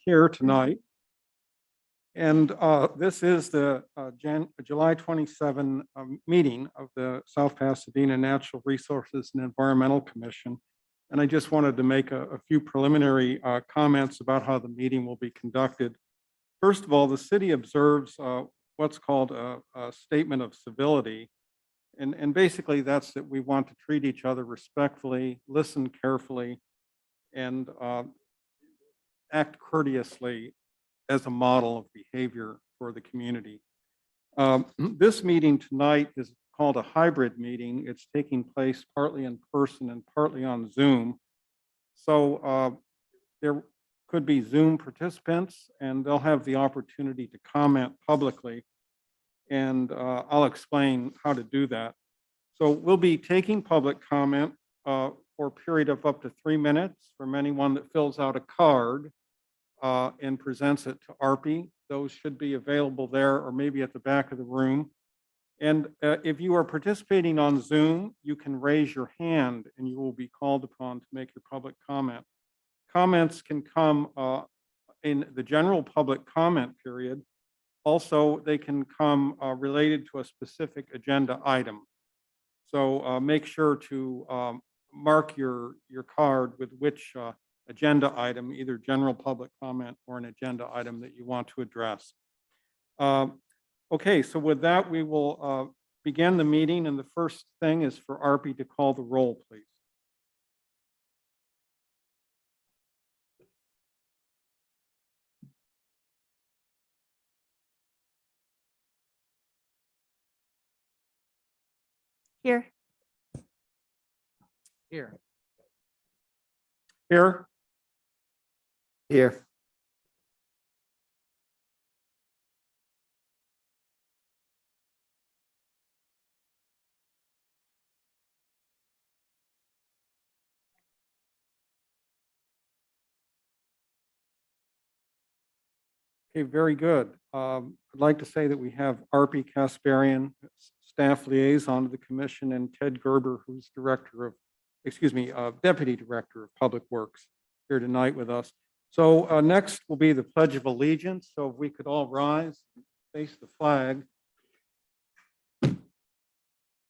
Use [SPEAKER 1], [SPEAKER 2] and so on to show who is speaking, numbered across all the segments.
[SPEAKER 1] here tonight. And this is the July 27 meeting of the South Pasadena Natural Resources and Environmental Commission. And I just wanted to make a few preliminary comments about how the meeting will be conducted. First of all, the city observes what's called a statement of civility. And basically that's that we want to treat each other respectfully, listen carefully, and act courteously as a model of behavior for the community. This meeting tonight is called a hybrid meeting. It's taking place partly in person and partly on Zoom. So there could be Zoom participants and they'll have the opportunity to comment publicly. And I'll explain how to do that. So we'll be taking public comment for a period of up to 3 minutes from anyone that fills out a card and presents it to ARPI. Those should be available there or maybe at the back of the room. And if you are participating on Zoom, you can raise your hand and you will be called upon to make your public comment. Comments can come in the general public comment period. Also, they can come related to a specific agenda item. So make sure to mark your card with which agenda item, either general public comment or an agenda item that you want to address. Okay, so with that, we will begin the meeting. And the first thing is for ARPI to call the roll, please.
[SPEAKER 2] Here.
[SPEAKER 1] Here. Here.
[SPEAKER 3] Here.
[SPEAKER 1] Okay, very good. I'd like to say that we have ARPI Kasparian, staff liaison to the commission, and Ted Gerber, who's Deputy Director of Public Works, here tonight with us. So next will be the Pledge of Allegiance. So if we could all rise, face the flag,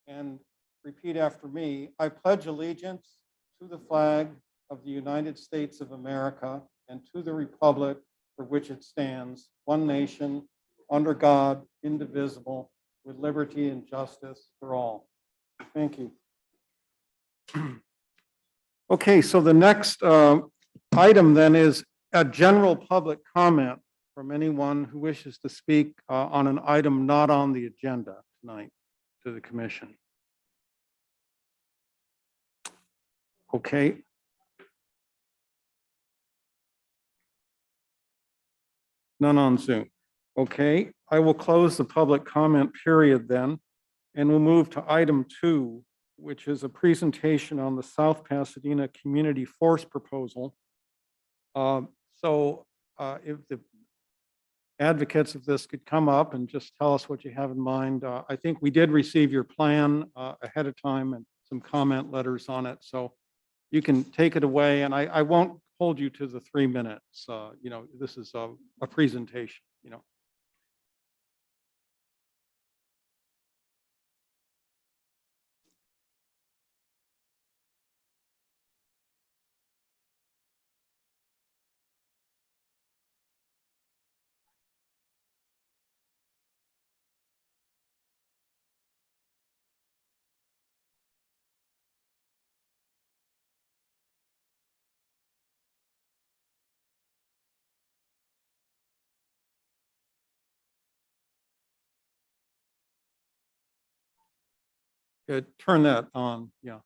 [SPEAKER 1] and repeat after me. I pledge allegiance to the flag of the United States of America and to the republic for which it stands, one nation, under God, indivisible, with liberty and justice for all. Thank you. Okay, so the next item then is a general public comment from anyone who wishes to speak on an item not on the agenda tonight to the commission. Okay. None on Zoom. Okay, I will close the public comment period then, and we'll move to item 2, which is a presentation on the South Pasadena Community Force Proposal. If the advocates of this could come up and just tell us what you have in mind. I think we did receive your plan ahead of time and some comment letters on it, so you can take it away, and I won't hold you to the 3 minutes. This is a presentation, Good. Turn that on. Yeah.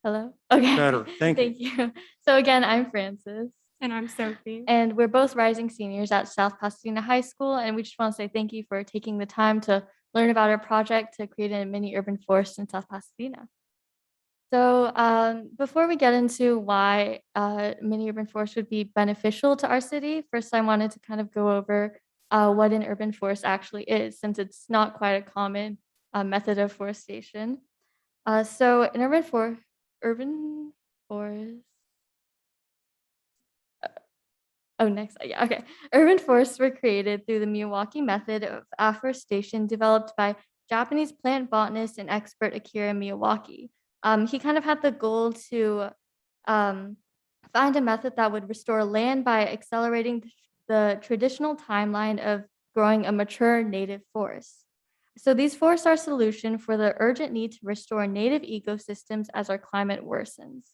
[SPEAKER 2] Hello. Okay.
[SPEAKER 1] Better. Thank you.
[SPEAKER 2] Thank you. So again, I'm Frances.
[SPEAKER 4] And I'm Sophie.
[SPEAKER 2] And we're both rising seniors at South Pasadena High School. And we just want to say thank you for taking the time to learn about our project to create a mini urban forest in South Pasadena. So before we get into why mini urban forest would be beneficial to our city, first I wanted to kind of go over what an urban forest actually is, since it's not quite a common method of forestation. So an urban forest Oh, next. Yeah, okay. Urban forests were created through the Milwaukee method of afforestation developed by Japanese plant botanist and expert Akira Miyawaki. He kind of had the goal to um, find a method that would restore land by accelerating the traditional timeline of growing a mature native forest. So these forests are a solution for the urgent need to restore native ecosystems as our climate worsens.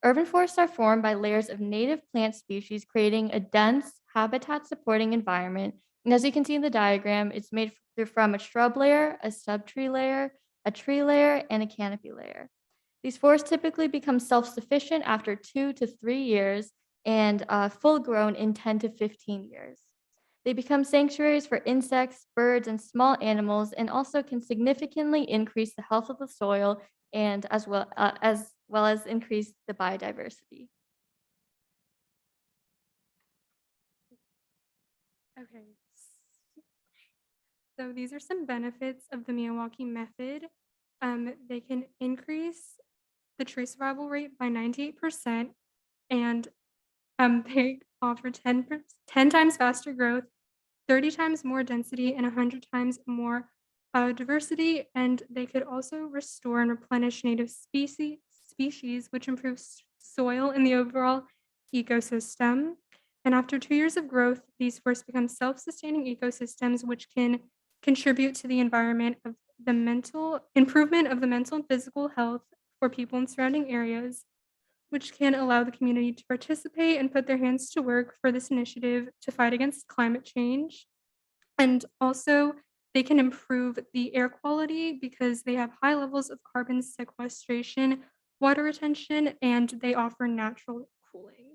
[SPEAKER 2] Urban forests are formed by layers of native plant species, creating a dense, habitat supporting environment. And as you can see in the diagram, it's made from a shrub layer, a subtree layer, a tree layer, and a canopy layer. These forests typically become self sufficient after 2 to 3 years and full grown in 10 to 15 years. They become sanctuaries for insects, birds, and small animals, and also can significantly increase the health of the soil and as well as increase the biodiversity.
[SPEAKER 4] Okay. So these are some benefits of the Milwaukee method. They can increase the tree survival rate by 98%, and they offer 10 times faster growth, 30 times more density, and 100 times more biodiversity. And they could also restore and replenish native species, which improves soil and the overall ecosystem. And after 2 years of growth, these forests become self-sustaining ecosystems, which can contribute to the environment of the mental improvement of the mental and physical health for people in surrounding areas, which can allow the community to participate and put their hands to work for this initiative to fight against climate change. And also, they can improve the air quality because they have high levels of carbon sequestration, water retention, and they offer natural cooling.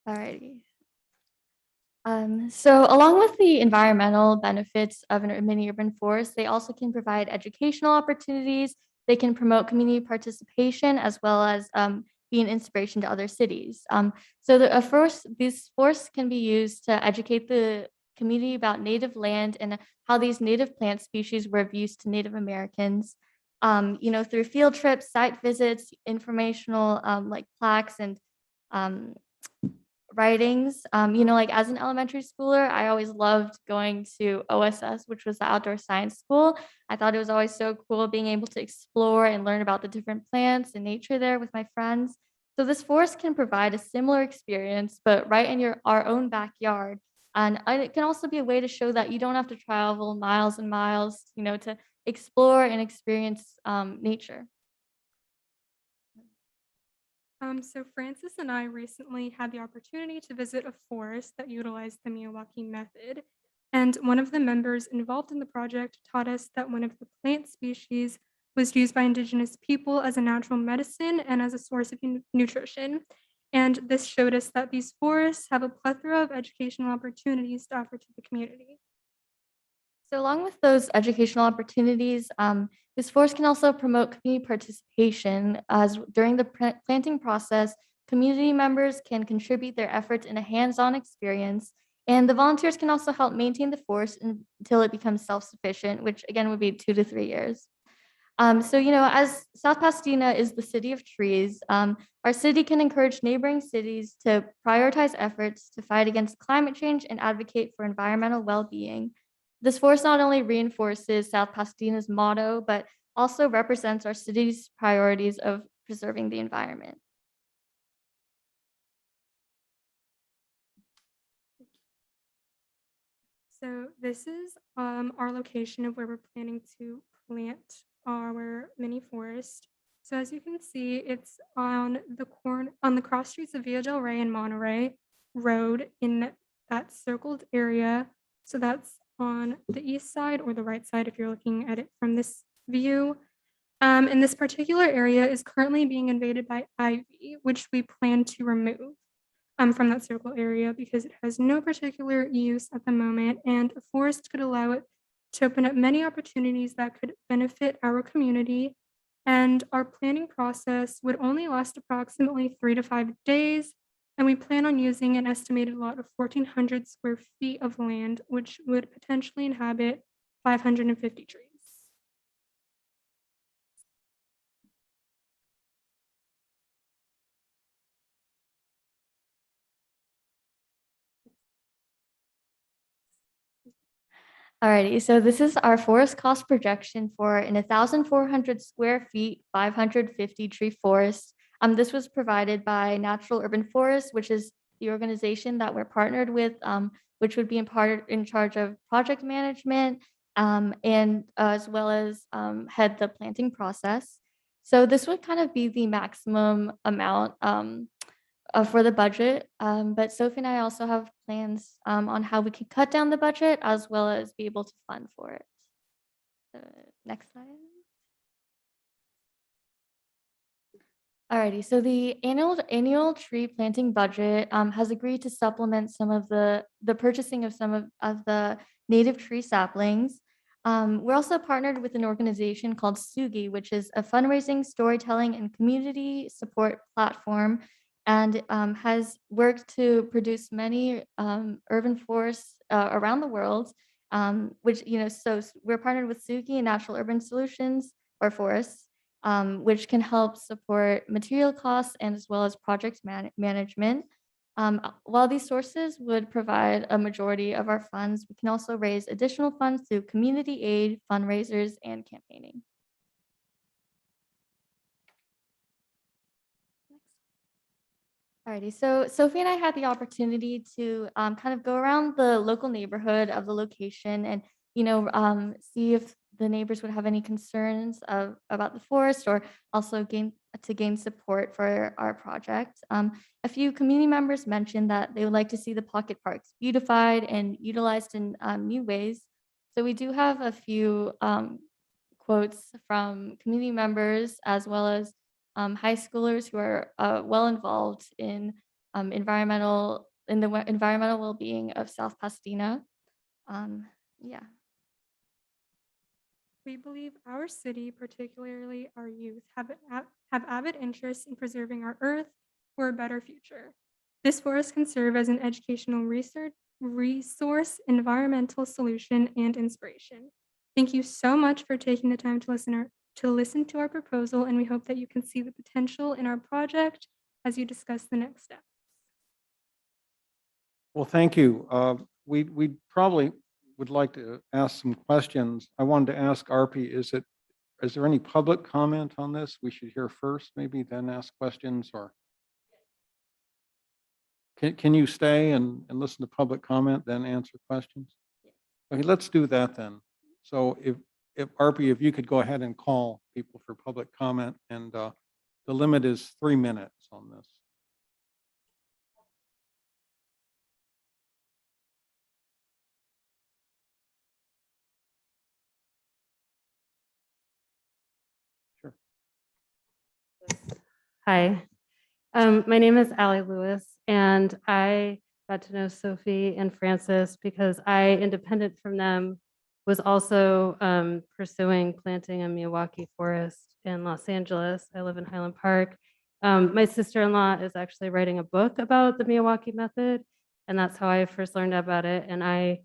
[SPEAKER 2] Alrighty. So along with the environmental benefits of an mini urban forest, they also can provide educational opportunities. They can promote community participation as well as be an inspiration to other cities. These forests can be used to educate the community about native land and how these native plant species were of use to Native Americans. Through field trips, site visits, informational like plaques and um, writings. Like as an elementary schooler, I always loved going to OSS, which was the outdoor science school. I thought it was always so cool being able to explore and learn about the different plants and nature there with my friends. So this forest can provide a similar experience, but right in our own backyard. And it can also be a way to show that you don't have to travel miles and miles, to explore and experience nature.
[SPEAKER 4] So Francis and I recently had the opportunity to visit a forest that utilized the Milwaukee method. And one of the members involved in the project taught us that one of the plant species was used by indigenous people as a natural medicine and as a source of nutrition. And this showed us that these forests have a plethora of educational opportunities to offer to the community.
[SPEAKER 2] So, along with those educational opportunities, this forest can also promote community participation, as during the planting process, community members can contribute their efforts in a hands on experience, and the volunteers can also help maintain the forest until it becomes self sufficient, which again would be 2 to 3 years. As South Pasadena is the city of trees, our city can encourage neighboring cities to prioritize efforts to fight against climate change and advocate for environmental well being. This force not only reinforces South Pasadena's motto, but also represents our city's priorities of preserving the environment.
[SPEAKER 4] So this is our location of where we're planning to plant our mini forest. So as you can see, it's on the cross streets of Villa del Rey and Monterey Road in that circled area. So that's on the east side or the right side if you're looking at it from this view. And this particular area is currently being invaded by ivy, which we plan to remove from that circle area because it has no particular use at the moment, and a forest could allow it to open up many opportunities that could benefit our community. And our planning process would only last approximately 3 to 5 days, and we plan on using an estimated lot of 1,400 square feet of land, which would potentially inhabit 550 trees.
[SPEAKER 2] Alrighty, so this is our forest cost projection for an 1,400 square feet, 550 tree forest. This was provided by Natural Urban Forest, which is the organization that we're partnered with, which would be in charge of project management, and as well as head the planting process. So this would kind of be the maximum amount for the budget. But Sophie and I also have plans on how we can cut down the budget as well as be able to fund for it. Next slide. Alrighty, so the annual tree planting budget has agreed to supplement some of the purchasing of some of the native tree saplings. We're also partnered with an organization called Sugi, which is a fundraising, storytelling, and community support platform, and has worked to produce many urban forests around the world. Which so we're partnered with Sugi and Natural Urban Solutions or Forests, which can help support material costs and as well as project management. While these sources would provide a majority of our funds, we can also raise additional funds through community aid, fundraisers, and campaigning. Alrighty, so Sophie and I had the opportunity to kind of go around the local neighborhood of the location and see if the neighbors would have any concerns about the forest or also gain support for our project. A few community members mentioned that they would like to see the pocket parks beautified and utilized in new ways. So we do have a few quotes from community members as well as high schoolers who are well involved in environmental well-being of South Pasadena. Yeah.
[SPEAKER 4] We believe our city, particularly our youth, have avid interest in preserving our earth for a better future. This forest can serve as an educational resource, environmental solution, and inspiration. Thank you so much for taking the time to listen to our proposal, and we hope that you can see the potential in our project as you discuss the next step.
[SPEAKER 1] Well, thank you. We probably would like to ask some questions. I wanted to ask Arpi, is there any public comment on this? We should hear first, maybe then ask questions, or can you stay and listen to public comment, then answer questions? Okay, let's do that then. So if Arpi, if you could go ahead and call people for public comment, and the limit is 3 minutes on this.
[SPEAKER 5] Hi, my name is Allie Lewis, and I got to know Sophie and Francis because I, independent from them, was also pursuing planting a Milwaukee forest in Los Angeles. I live in Highland Park. My sister-in-law is actually writing a book about the Milwaukee method, and that's how I first learned about it. And I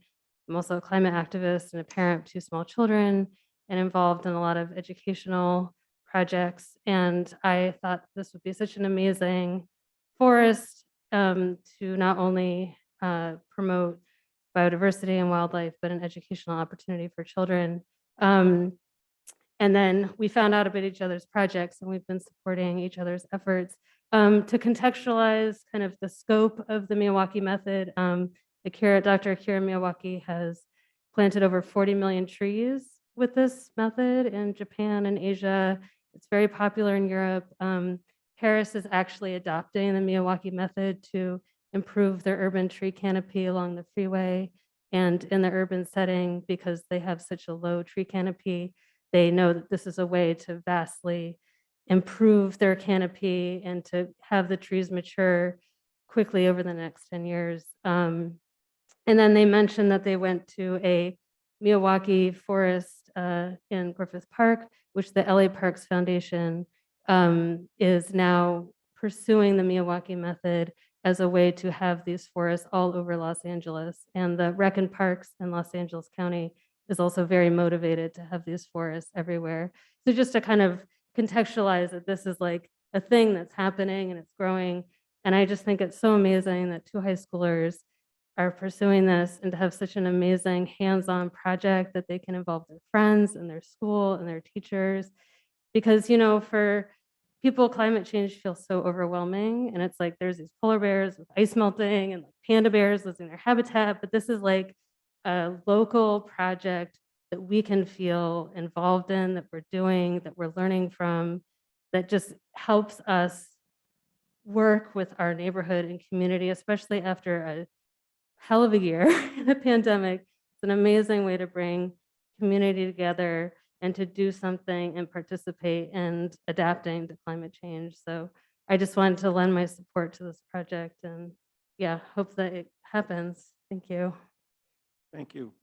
[SPEAKER 5] am also a climate activist and a parent of 2 small children and involved in a lot of educational projects. And I thought this would be such an amazing forest to not only promote biodiversity and wildlife, but an educational opportunity for children. And then we found out about each other's projects, and we've been supporting each other's efforts. To contextualize kind of the scope of the Milwaukee method, Dr. Akira Milwaukee has planted over 40 million trees with this method in Japan and Asia. It's very popular in Europe. Paris is actually adopting the Milwaukee method to improve their urban tree canopy along the freeway. And in the urban setting, because they have such a low tree canopy, they know that this is a way to vastly improve their canopy and to have the trees mature quickly over the next 10 years. And then they mentioned that they went to a Milwaukee forest in Griffith Park, which the LA Parks Foundation is now pursuing the Milwaukee method as a way to have these forests all over Los Angeles. And the Rec and Parks in Los Angeles County is also very motivated to have these forests everywhere. So just to kind of contextualize that this is like a thing that's happening and it's growing. And I just think it's so amazing that 2 high schoolers are pursuing this and to have such an amazing hands-on project that they can involve their friends and their school and their teachers. Because, for people, climate change feels so overwhelming. And it's like there's these polar bears with ice melting and like panda bears losing their habitat. But this is like a local project that we can feel involved in, that we're doing, that we're learning from, that just helps us work with our neighborhood and community, especially after a hell of a year in a pandemic. It's an amazing way to bring community together and to do something and participate in adapting to climate change. So I just wanted to lend my support to this project and yeah, hope that it happens. Thank you.
[SPEAKER 1] Thank you.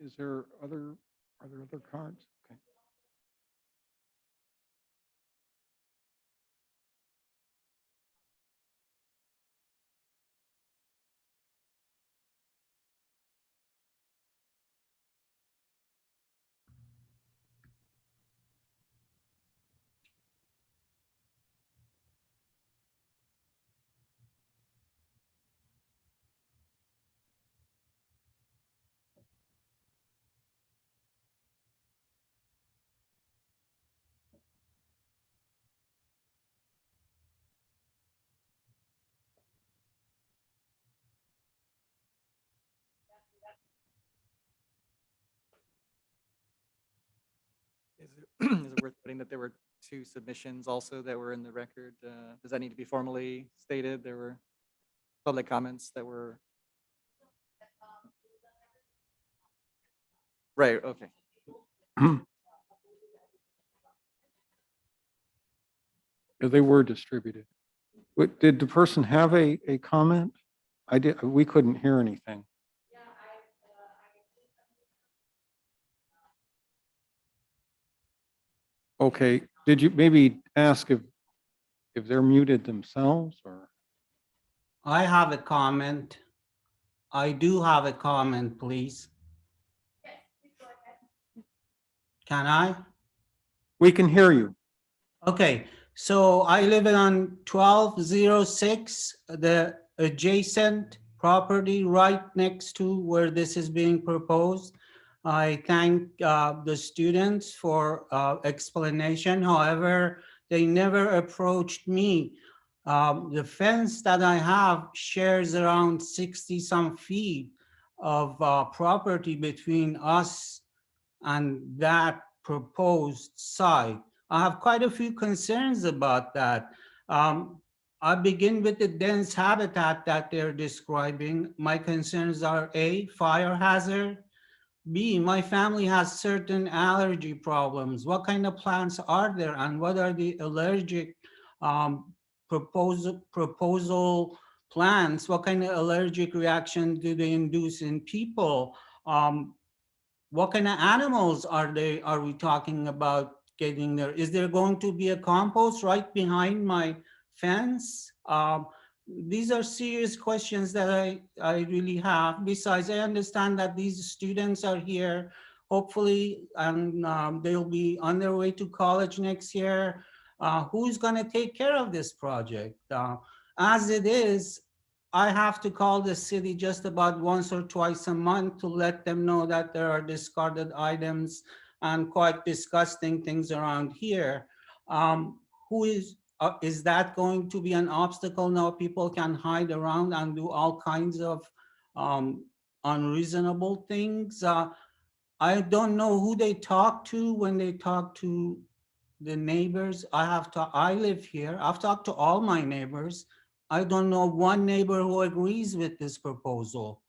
[SPEAKER 1] Is there are there other cards? Okay.
[SPEAKER 6] Is it worth putting that there were 2 submissions also that were in the record? Does that need to be formally stated? There were public comments that were. Right, okay.
[SPEAKER 1] They were distributed. Did the person have a comment? We couldn't hear anything. Okay, did you maybe ask if they're muted themselves or?
[SPEAKER 7] I have a comment. I do have a comment, please. Can I?
[SPEAKER 1] We can hear you.
[SPEAKER 7] Okay, so I live on 1206, the adjacent property right next to where this is being proposed. I thank the students for explanation. However, they never approached me. The fence that I have shares around 60 some feet of property between us and that proposed site. I have quite a few concerns about that. I begin with the dense habitat that they're describing. My concerns are A, fire hazard. B, my family has certain allergy problems. What kind of plants are there and what are the allergic proposal plants? What kind of allergic reaction do they induce in people? What kind of animals are we talking about getting there? Is there going to be a compost right behind my fence? These are serious questions that I really have. Besides, I understand that these students are here, hopefully, and they'll be on their way to college next year. Who's gonna take care of this project? As it is, I have to call the city just about once or twice a month to let them know that there are discarded items and quite disgusting things around here. Is that going to be an obstacle now? People can hide around and do all kinds of unreasonable things. I don't know who they talk to when they talk to the neighbors. I live here. I've talked to all my neighbors. I don't know one neighbor who agrees with this proposal.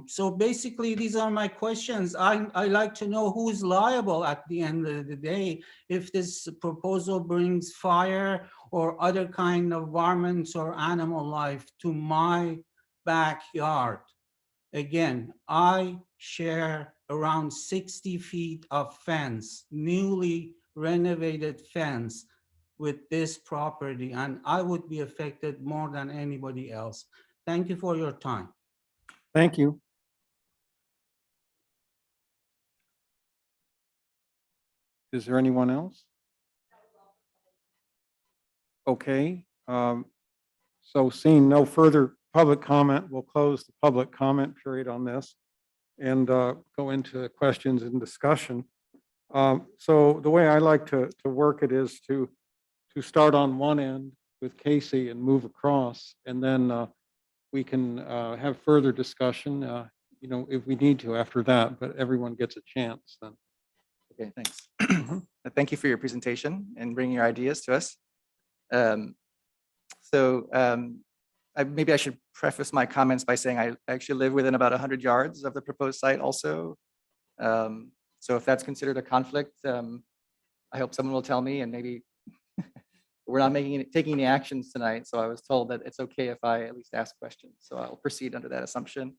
[SPEAKER 7] So basically, these are my questions. I like to know who's liable at the end of the day if this proposal brings fire or other kind of varmints or animal life to my backyard. Again, I share around 60 feet of fence, newly renovated fence with this property, and I would be affected more than anybody else. Thank you for your time.
[SPEAKER 1] Thank you. Is there anyone else? Okay. So seeing no further public comment. We'll close the public comment period on this and go into questions and discussion. So the way I like to work it is to start on one end with Casey and move across, and then we can have further discussion, if we need to after that, but everyone gets a chance then.
[SPEAKER 6] Okay, thanks. Thank you for your presentation and bringing your ideas to us. Maybe I should preface my comments by saying I actually live within about 100 yards of the proposed site also. So if that's considered a conflict, I hope someone will tell me, and maybe we're not taking any actions tonight. So I was told that it's okay if I at least ask questions. So I'll proceed under that assumption.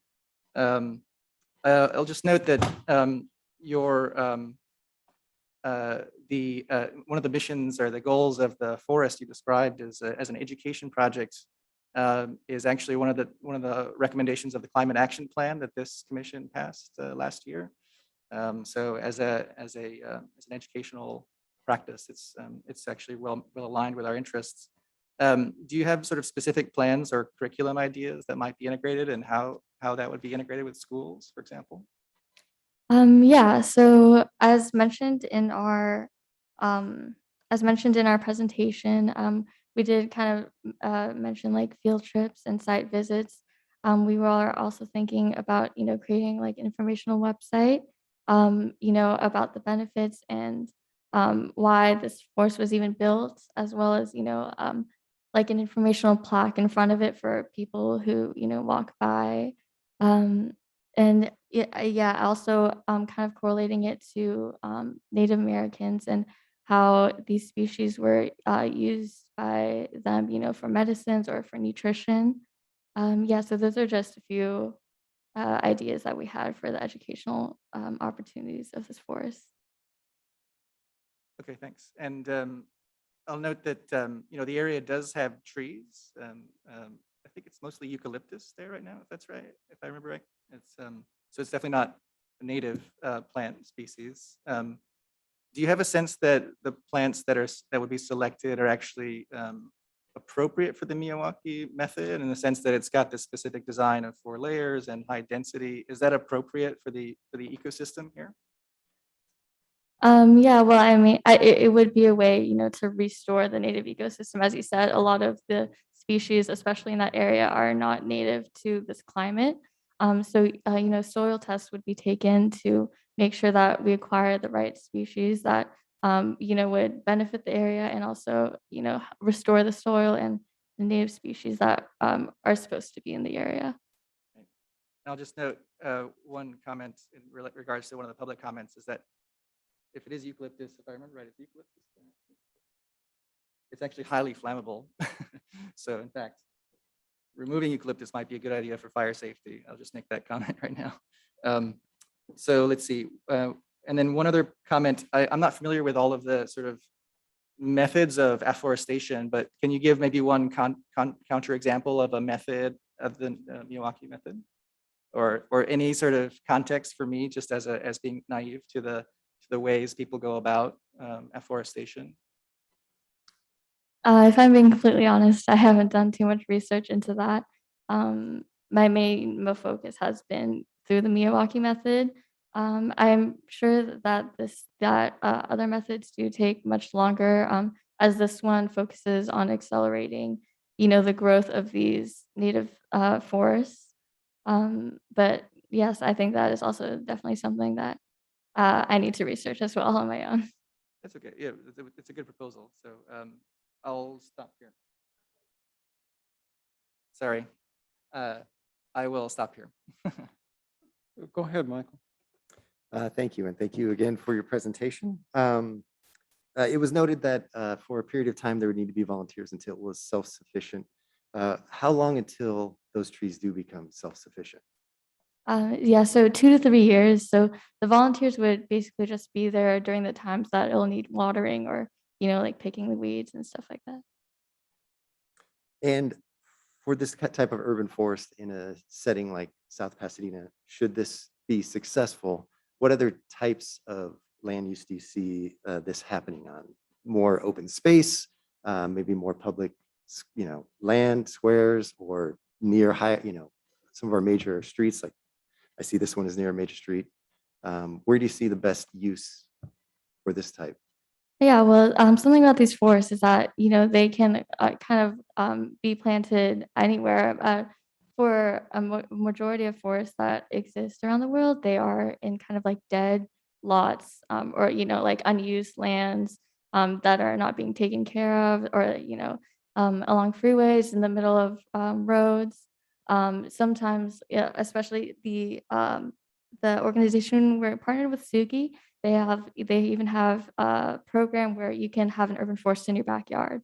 [SPEAKER 6] I'll just note that one of the missions or the goals of the forest you described as an education project is actually one of the recommendations of the climate action plan that this commission passed last year. So as an educational practice, it's actually well aligned with our interests. Do you have sort of specific plans or curriculum ideas that might be integrated, and how that would be integrated with schools, for example?
[SPEAKER 2] Yeah, so as mentioned in our presentation, we did kind of mention like field trips and site visits. We were also thinking about, creating like informational website, about the benefits and why this forest was even built, as well as, like an informational plaque in front of it for people who, walk by. And yeah, also kind of correlating it to Native Americans and how these species were used by them, for medicines or for nutrition. Yeah, so those are just a few ideas that we had for the educational opportunities of this forest.
[SPEAKER 6] Okay, thanks. And I'll note that the area does have trees. I think it's mostly eucalyptus there right now, if that's right, if I remember right. It's so it's definitely not a native plant species. Do you have a sense that the plants that would be selected are actually appropriate for the Milwaukee method, in the sense that it's got this specific design of 4 layers and high density? Is that appropriate for the ecosystem here?
[SPEAKER 2] Yeah, well, I mean, it would be a way, to restore the native ecosystem. As you said, a lot of the species, especially in that area, are not native to this climate. So, soil tests would be taken to make sure that we acquire the right species that, would benefit the area, and also, restore the soil and the native species that are supposed to be in the area.
[SPEAKER 6] I'll just note one comment in regards to one of the public comments is that if it is eucalyptus, if I remember right, it's eucalyptus. It's actually highly flammable. So in fact, removing eucalyptus might be a good idea for fire safety. I'll just make that comment right now. So let's see. And then one other comment, I'm not familiar with all of the sort of methods of afforestation, but can you give maybe one counter example of a method of the Milwaukee method? Or any sort of context for me, just as being naive to the ways people go about afforestation?
[SPEAKER 2] If I'm being completely honest, I haven't done too much research into that. My main focus has been through the Milwaukee method. I'm sure that other methods do take much longer, as this one focuses on accelerating, the growth of these native forests. But yes, I think that is also definitely something that I need to research as well on my own.
[SPEAKER 6] That's okay. Yeah, it's a good proposal. So I'll stop here. Sorry. I will stop here.
[SPEAKER 1] Go ahead, Michael.
[SPEAKER 3] Thank you, and thank you again for your presentation. It was noted that for a period of time, there would need to be volunteers until it was self-sufficient. How long until those trees do become self-sufficient?
[SPEAKER 2] Yeah, so 2 to 3 years. So the volunteers would basically just be there during the times that it'll need watering, or, like picking the weeds and stuff like that.
[SPEAKER 3] And for this type of urban forest in a setting like South Pasadena, should this be successful, what other types of land use do you see this happening on? More open space, maybe more public, land, squares, or near high, some of our major streets, like I see this one is near a major street. Where do you see the best use for this type?
[SPEAKER 2] Yeah, well, something about these forests is that, they can kind of be planted anywhere. For a majority of forests that exist around the world, they are in kind of like dead lots, or, like unused lands that are not being taken care of, or, along freeways in the middle of roads. Sometimes, yeah, especially the organization we're partnered with, Sugi, they even have a program where you can have an urban forest in your backyard.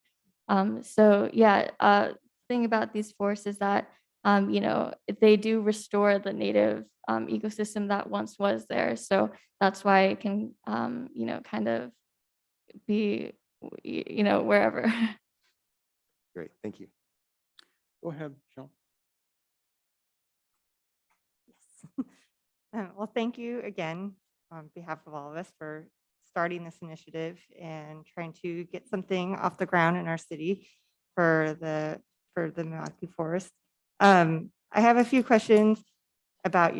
[SPEAKER 2] So yeah, thing about these forests is that they do restore the native ecosystem that once was there. So that's why it can kind of be wherever.
[SPEAKER 3] Great, thank you.
[SPEAKER 1] Go ahead, Jill.
[SPEAKER 8] Yes. Well, thank you again on behalf of all of us for starting this initiative and trying to get something off the ground in our city for the Milwaukee Forest. I have a few questions about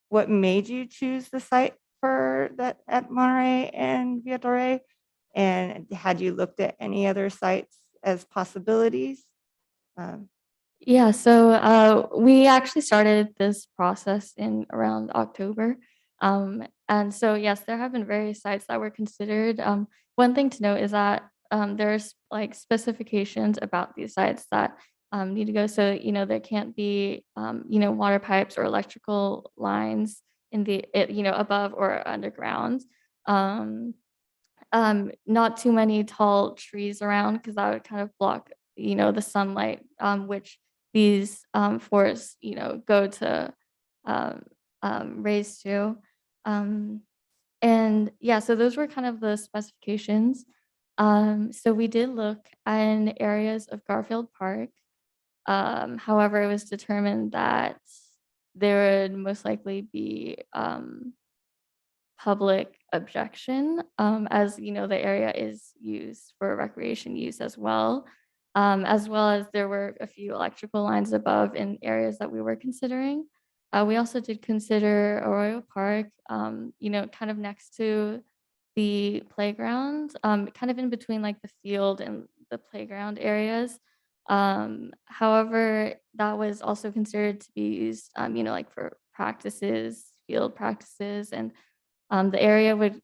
[SPEAKER 8] what made you choose the site for that at Monterey and Villa Torre, and had you looked at any other sites as possibilities?
[SPEAKER 2] Yeah, so we actually started this process in around October. And so, yes, there have been various sites that were considered. One thing to note is that there's like specifications about these sites that need to go. So, there can't be, water pipes or electrical lines in above or underground. Um, not too many tall trees around because that would kind of block, the sunlight, which these forests, go to um, raise to. Um, and yeah, so those were kind of the specifications. So we did look in areas of Garfield Park. However, it was determined that there would most likely be public objection, as the area is used for recreation use as well as there were a few electrical lines above in areas that we were considering. We also did consider Arroyo Park, kind of next to the playground, kind of in between like the field and the playground areas. However, that was also considered to be used, like for practices, field practices, and the area would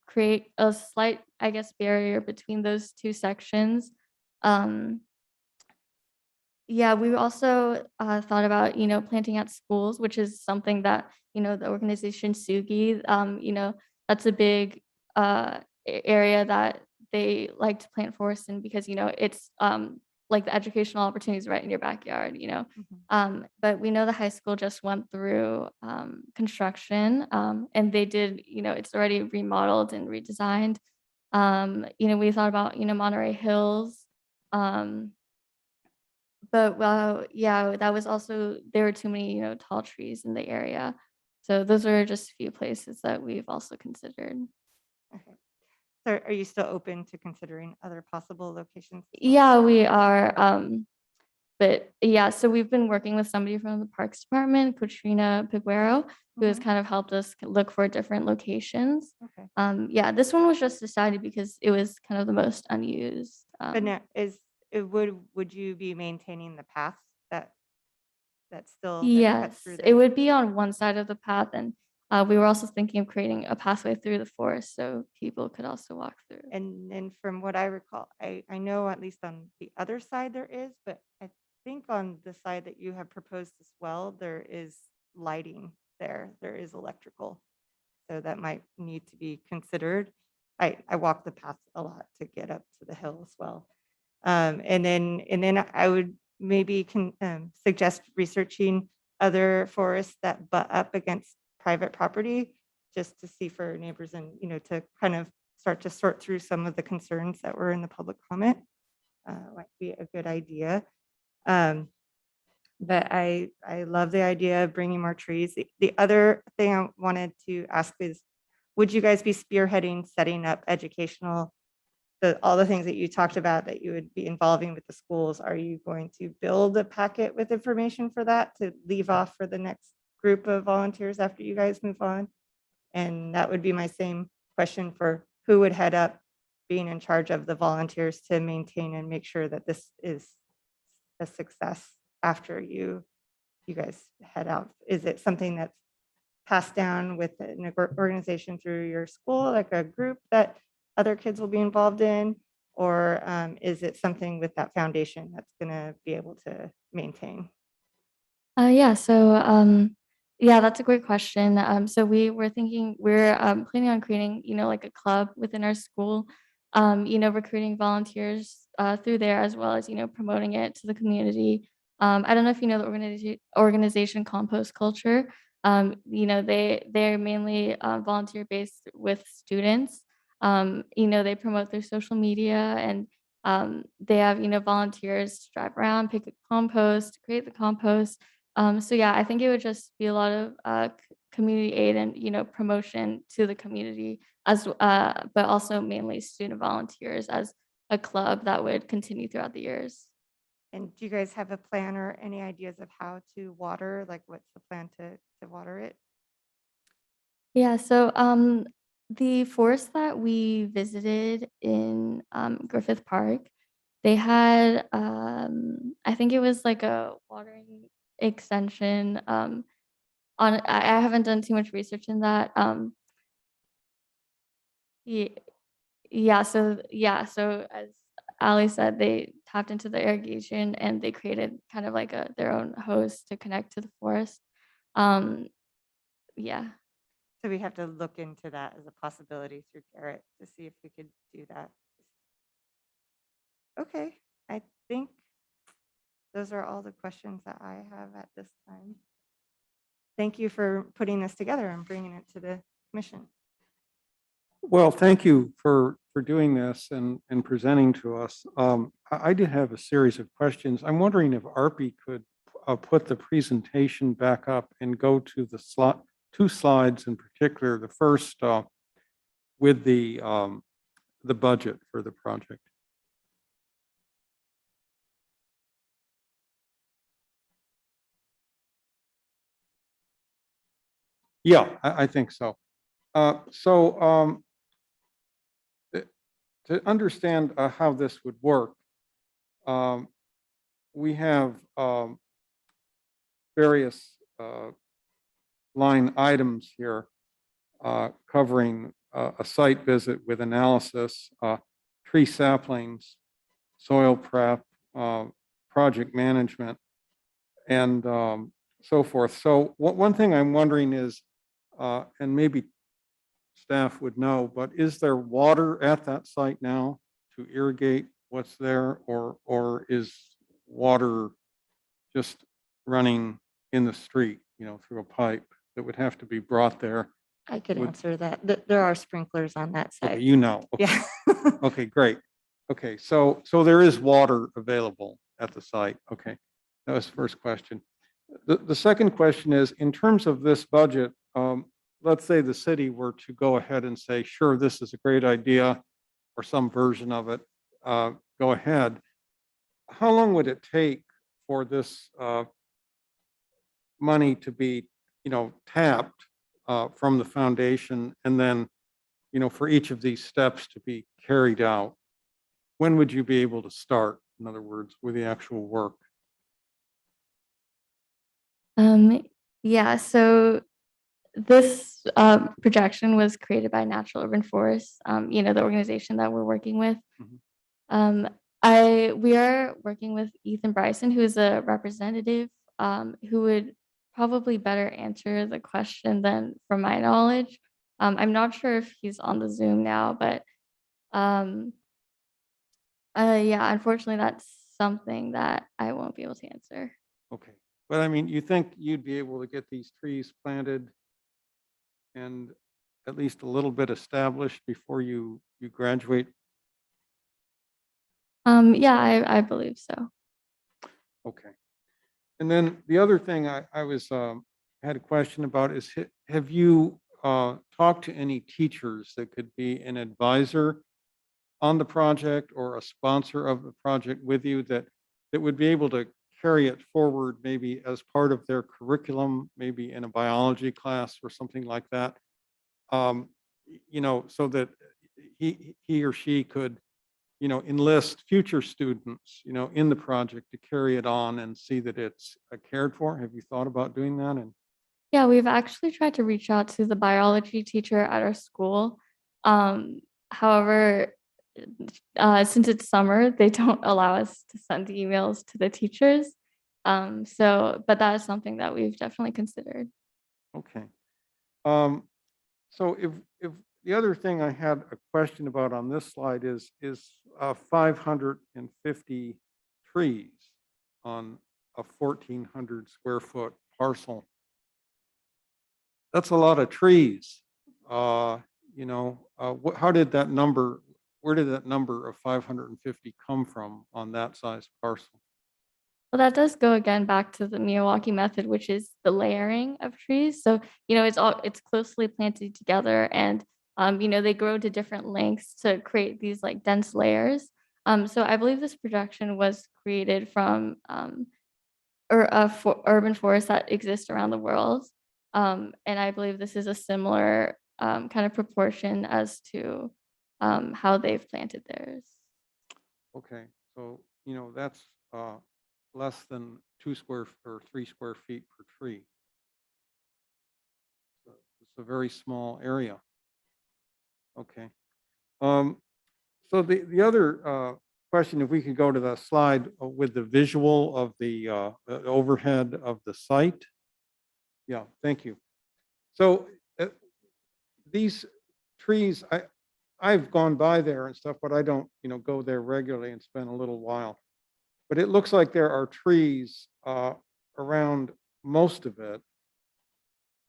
[SPEAKER 2] create a slight, I guess, barrier between those two sections. Um, yeah, we also thought about, planting at schools, which is something that, the organization Sugi, that's a big area that they like to plant forests in because, it's like the educational opportunities right in your backyard. But we know the high school just went through construction, and they did, it's already remodeled and redesigned. We thought about, Monterey Hills. But well, yeah, that was also there were too many, tall trees in the area. So those are just a few places that we've also considered.
[SPEAKER 8] Okay. So are you still open to considering other possible locations? as well?
[SPEAKER 2] Yeah, we are. But yeah, so we've been working with somebody from the Parks Department, Katrina Piguero, who has
[SPEAKER 8] Mhm.
[SPEAKER 2] kind of helped us look for different locations.
[SPEAKER 8] Okay.
[SPEAKER 2] Yeah, this one was just decided because it was kind of the most unused.
[SPEAKER 8] But now would you be maintaining the path that's still that cuts
[SPEAKER 2] Yes,
[SPEAKER 8] through
[SPEAKER 2] it
[SPEAKER 8] there?
[SPEAKER 2] would be on one side of the path, and we were also thinking of creating a pathway through the forest so people could also walk through.
[SPEAKER 8] And then from what I recall, I know at least on the other side there is, but I think on the side that you have proposed as well, there is lighting there. There is electrical. So that might need to be considered. I walk the path a lot to get up to the hill as well. And then I would maybe suggest researching other forests that butt up against private property, just to see for neighbors and, to kind of start to sort through some of the concerns that were in the public comment. Might be a good idea. But I love the idea of bringing more trees. The other thing I wanted to ask is, would you guys be spearheading setting up educational all the things that you talked about that you would be involving with the schools, are you going to build a packet with information for that to leave off for the next group of volunteers after you guys move on? And that would be my same question for who would head up being in charge of the volunteers to maintain and make sure that this is a success after you guys head out. Is it something that's passed down with an organization through your school, like a group that other kids will be involved in? Or is it something with that foundation that's going to be able to maintain?
[SPEAKER 2] Yeah, so yeah, that's a great question. So we're planning on creating, like a club within our school, recruiting volunteers through there as well as, promoting it to the community. I don't know if you know the organization Compost Culture. They're mainly volunteer based with students. They promote their social media and they have, volunteers drive around, pick up compost, create the compost. So yeah, I think it would just be a lot of community aid and promotion to the community but also mainly student volunteers as a club that would continue throughout the years.
[SPEAKER 8] And do you guys have a plan or any ideas of how to water? Like, what's the plan to water it?
[SPEAKER 2] Yeah, so the forest that we visited in Griffith Park, they had I think it was like a watering extension. I haven't done too much research in that. Ye- so as Ali said, they tapped into the irrigation and they created kind of like their own hose to connect to the forest. Um, yeah.
[SPEAKER 8] So we have to look into that as a possibility through Garrett to see if we could do that. Okay, I think those are all the questions that I have at this time. Thank you for putting this together and bringing it to the commission.
[SPEAKER 1] Well, thank you for doing this and presenting to us. I did have a series of questions. I'm wondering if Arpi could put the presentation back up and go to the two slides in particular. The first with the budget for the project. Yeah, I think so. To understand how this would work, we have various line items here covering a site visit with analysis, tree saplings, soil prep, project management, and so forth. So one thing I'm wondering is, and maybe staff would know, but is there water at that site now to irrigate what's there, or is water just running in the street, through a pipe that would have to be brought there?
[SPEAKER 8] I could
[SPEAKER 1] Would-
[SPEAKER 8] answer that. There are sprinklers on that
[SPEAKER 1] Okay,
[SPEAKER 8] side.
[SPEAKER 1] Okay.
[SPEAKER 8] Yeah.
[SPEAKER 1] Okay, great. Okay, so there is water available at the site. Okay, that was the first question. The second question is, in terms of this budget, let's say the city were to go ahead and say, sure, this is a great idea, or some version of it, go ahead. How long would it take for this money to be, tapped from the foundation, and then, for each of these steps to be carried out? When would you be able to start, in other words, with the actual work?
[SPEAKER 2] Yeah, so this projection was created by Natural Urban Forests, the organization that we're working with.
[SPEAKER 1] Mhm.
[SPEAKER 2] We are working with Ethan Bryson, who is a representative, who would probably better answer the question than from my knowledge. I'm not sure if he's on the Zoom now, but yeah, unfortunately, that's something that I won't be able to answer.
[SPEAKER 1] Okay, but I mean, you think you'd be able to get these trees planted and at least a little bit established before you graduate?
[SPEAKER 2] Yeah, I believe so.
[SPEAKER 1] Okay. And then the other thing I had a question about is, have you talked to any teachers that could be an advisor on the project or a sponsor of the project with you that would be able to carry it forward maybe as part of their curriculum, maybe in a biology class or something like that. So that he or she could, enlist future students, in the project to carry it on and see that it's cared for. Have you thought about doing that? And
[SPEAKER 2] Yeah, we've actually tried to reach out to the biology teacher at our school. However, since it's summer, they don't allow us to send emails to the teachers. But that is something that we've definitely considered.
[SPEAKER 1] okay. So if the other thing I had a question about on this slide is 550 trees on a 1,400 square foot parcel. That's a lot of trees. How did that number, where did that number of 550 come from on that size parcel?
[SPEAKER 2] Well, that does go again back to the Milwaukee method, which is the layering of trees. So, it's closely planted together and, they grow to different lengths to create these like dense layers. So I believe this projection was created from, urban forests that exist around the world. And I believe this is a similar, kind of proportion as to, how they've planted theirs.
[SPEAKER 1] Okay, so, that's less than 2 square or 3 square feet per tree. So it's a very small area. Okay. So the other question, if we could go to the slide with the visual of the overhead of the site. Yeah, thank you. So these trees, I've gone by there and stuff, but I don't, go there regularly and spend a little while. But it looks like there are trees around most of it.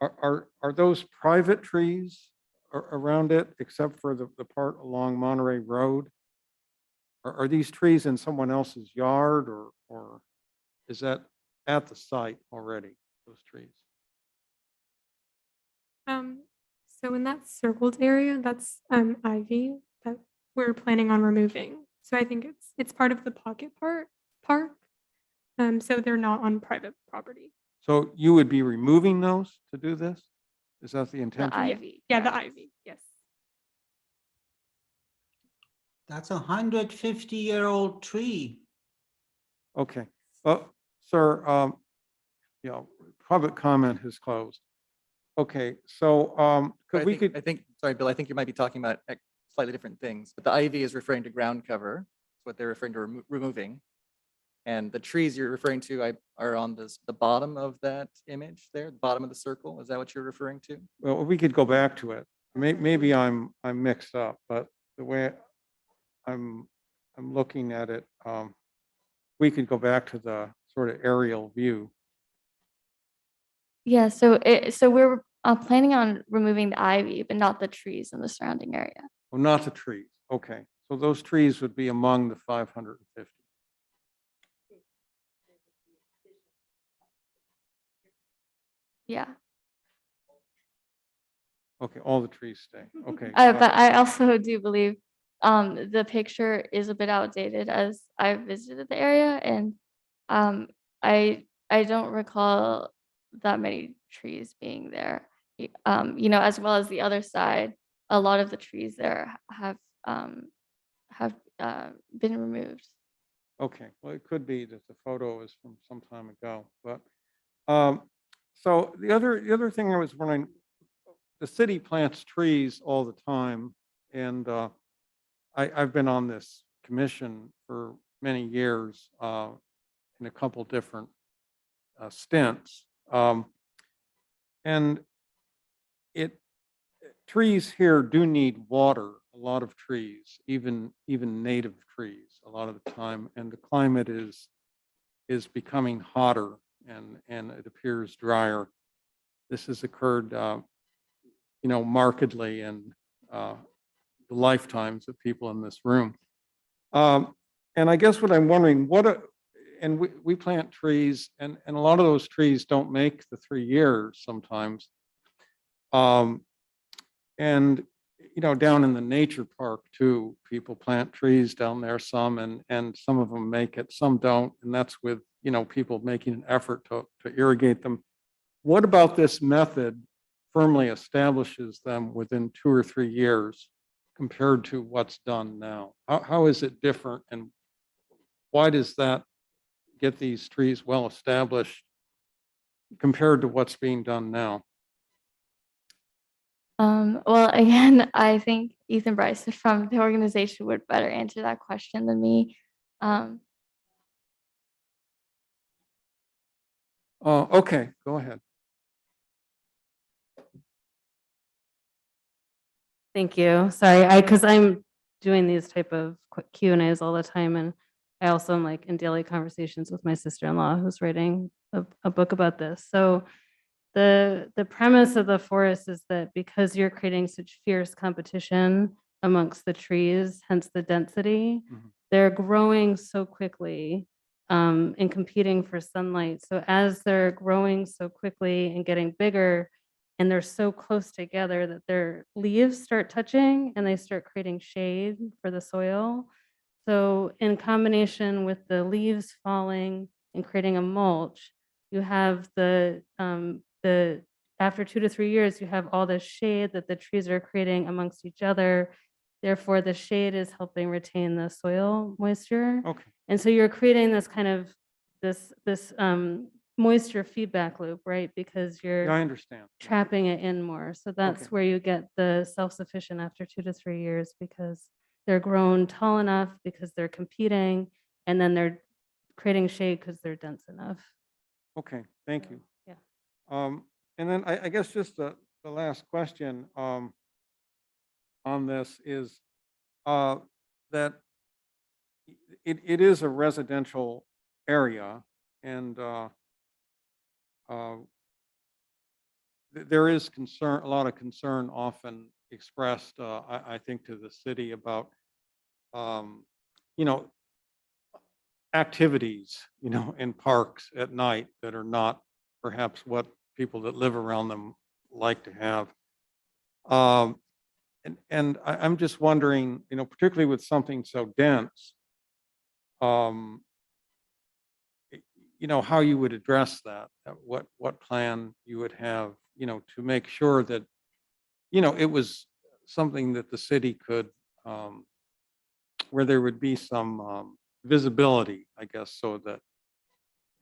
[SPEAKER 1] Are those private trees around it, except for the part along Monterey Road? Are these trees in someone else's yard, or is that at the site already, those trees?
[SPEAKER 4] So in that circled area, that's ivy that we're planning on removing. So I think it's part of the park. So they're not on private property.
[SPEAKER 1] So you would be removing those to do this? Is that the
[SPEAKER 2] The
[SPEAKER 1] intention?
[SPEAKER 2] ivy.
[SPEAKER 4] Yeah, the
[SPEAKER 2] correct.
[SPEAKER 4] ivy. Yes.
[SPEAKER 7] That's a 150-year-old tree.
[SPEAKER 1] Okay. Well, sir, public comment has closed. Okay, so could we could,
[SPEAKER 6] Sorry, Bill, I think you might be talking about slightly different things, but the ivy is referring to ground cover. That's what they're referring to removing. And the trees you're referring to are on the bottom of that image there, the bottom of the circle. Is that what you're referring to?
[SPEAKER 1] well, we could go back to it. Maybe I'm mixed up, but the way I'm looking at it, we could go back to the sort of aerial view.
[SPEAKER 2] Yeah, so we're planning on removing the ivy, but not the trees in the surrounding area.
[SPEAKER 1] Well, not the trees. Okay, so those trees would be among the 550.
[SPEAKER 2] Yeah.
[SPEAKER 1] Okay, all the trees stay. Okay.
[SPEAKER 2] But I also do believe the picture is a bit outdated as I've visited the area and I don't recall that many trees being there. As well as the other side, a lot of the trees there have been removed.
[SPEAKER 1] Okay, well, it could be that the photo is from some time ago, but so the other thing I was wondering, the city plants trees all the time, and I've been on this commission for many years in a couple different stints, and trees here do need water. A lot of trees, even native trees, a lot of the time, and the climate is becoming hotter and it appears drier. This has occurred, markedly in the lifetimes of people in this room. And I guess what I'm wondering, and we plant trees, and a lot of those trees don't make the 3 years sometimes. And down in the nature park too, people plant trees down there, some, and some of them make it, some don't. And that's with, people making an effort to irrigate them. What about this method firmly establishes them within 2 or 3 years compared to what's done now? How is it different, and why does that get these trees well established compared to what's being done now?
[SPEAKER 2] Well, again, I think Ethan Bryce from the organization would better answer that question than me.
[SPEAKER 1] Okay, go ahead.
[SPEAKER 5] Thank you. Sorry, because I'm doing these type of quick Q&As all the time, and I also am like in daily conversations with my sister-in-law who's writing a book about this. So the premise of the forest is that because you're creating such fierce competition amongst the trees, hence the density, they're growing so quickly and competing for sunlight. So as they're growing so quickly and getting bigger, and they're so close together that their leaves start touching and they start creating shade for the soil. So in combination with the leaves falling and creating a mulch, you have the after 2 to 3 years, you have all the shade that the trees are creating amongst each other. Therefore, the shade is helping retain the soil moisture.
[SPEAKER 1] Okay.
[SPEAKER 5] And so you're creating this kind of this moisture feedback loop, right? Because
[SPEAKER 1] Yeah,
[SPEAKER 5] you're
[SPEAKER 1] I understand.
[SPEAKER 5] trapping it in more. So that's
[SPEAKER 1] Okay.
[SPEAKER 5] where you get the self-sufficient after 2 to 3 years, because they're grown tall enough, because they're competing, and then they're creating shade because they're dense enough.
[SPEAKER 1] Okay, thank you.
[SPEAKER 5] Yeah.
[SPEAKER 1] And then I guess just the last question on this is that it is a residential area, and there is concern, a lot of concern often expressed, I think, to the city about, you know, activities, in parks at night that are not perhaps what people that live around them like to have. And I'm just wondering, particularly with something so dense, um, how you would address that, what plan you would have, to make sure that, it was something that the city could, where there would be some visibility, I guess, so that,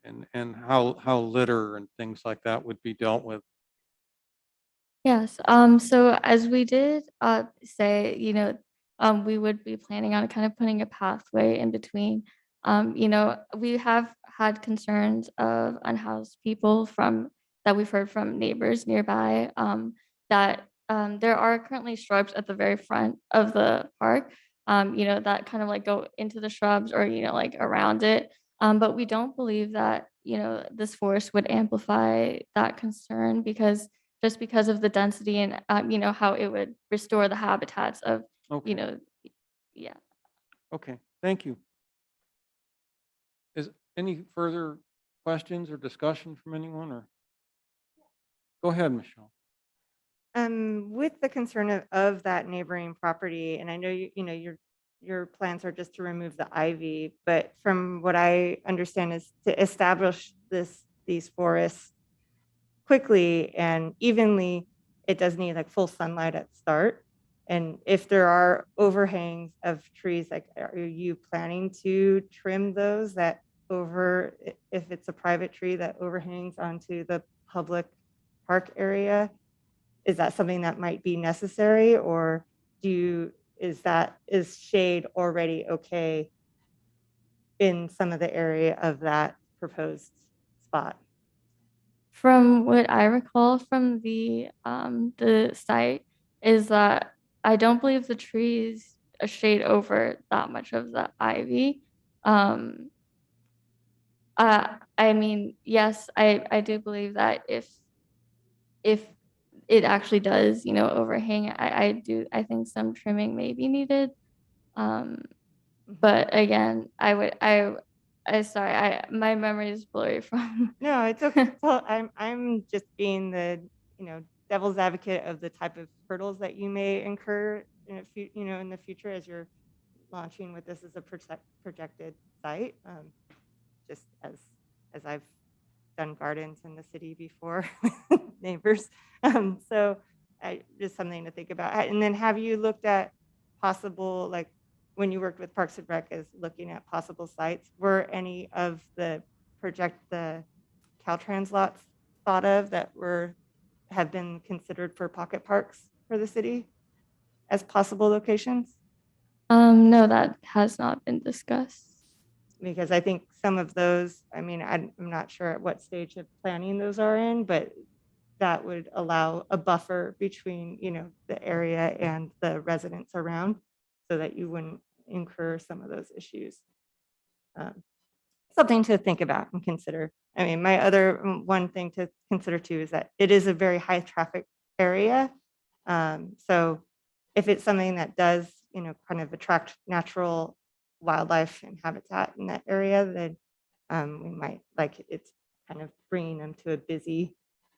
[SPEAKER 1] and how litter and things like that would be dealt with.
[SPEAKER 2] Yes. So as we did say, we would be planning on kind of putting a pathway in between. We have had concerns of unhoused people from that we've heard from neighbors nearby, that there are currently shrubs at the very front of the park, that kind of like go into the shrubs or, like around it. But we don't believe that, this forest would amplify that concern, because just because of the density and, how it would restore the habitats of,
[SPEAKER 1] Okay,
[SPEAKER 2] yeah.
[SPEAKER 1] okay, thank you. Is any further questions or discussion from anyone, or? Go ahead, Michelle.
[SPEAKER 8] With the concern of that neighboring property, and I know your plans are just to remove the ivy, but from what I understand is to establish these forests quickly and evenly. It does need like full sunlight at start. And if there are overhangs of trees, like, are you planning to trim those if it's a private tree that overhangs onto the public park area? Is that something that might be necessary, or is shade already okay in some of the area of that proposed spot?
[SPEAKER 2] From what I recall from the site is that I don't believe the trees shade over that much of the ivy. I mean, yes, I do believe that if it actually does, overhang, I think some trimming may be needed. But again, I sorry, my memory is blurry from.
[SPEAKER 8] No, it's okay. Well, I'm just being the devil's advocate of the type of hurdles that you may incur in in the future as you're launching with this as a projected site. Just as I've done gardens in the city before, neighbors. So just something to think about. And then have you looked at possible, like when you worked with Parks and Rec as looking at possible sites, were any of the Caltrans lots thought of that have been considered for pocket parks for the city as possible locations?
[SPEAKER 2] No, that has not been discussed.
[SPEAKER 8] Because I think some of those, I mean, I'm not sure at what stage of planning those are in, but that would allow a buffer between, the area and the residents around so that you wouldn't incur some of those issues. Something to think about and consider. I mean, my other one thing to consider too is that it is a very high traffic area. So if it's something that does, kind of attract natural wildlife and habitat in that area, then we might like it's kind of bringing them to a busy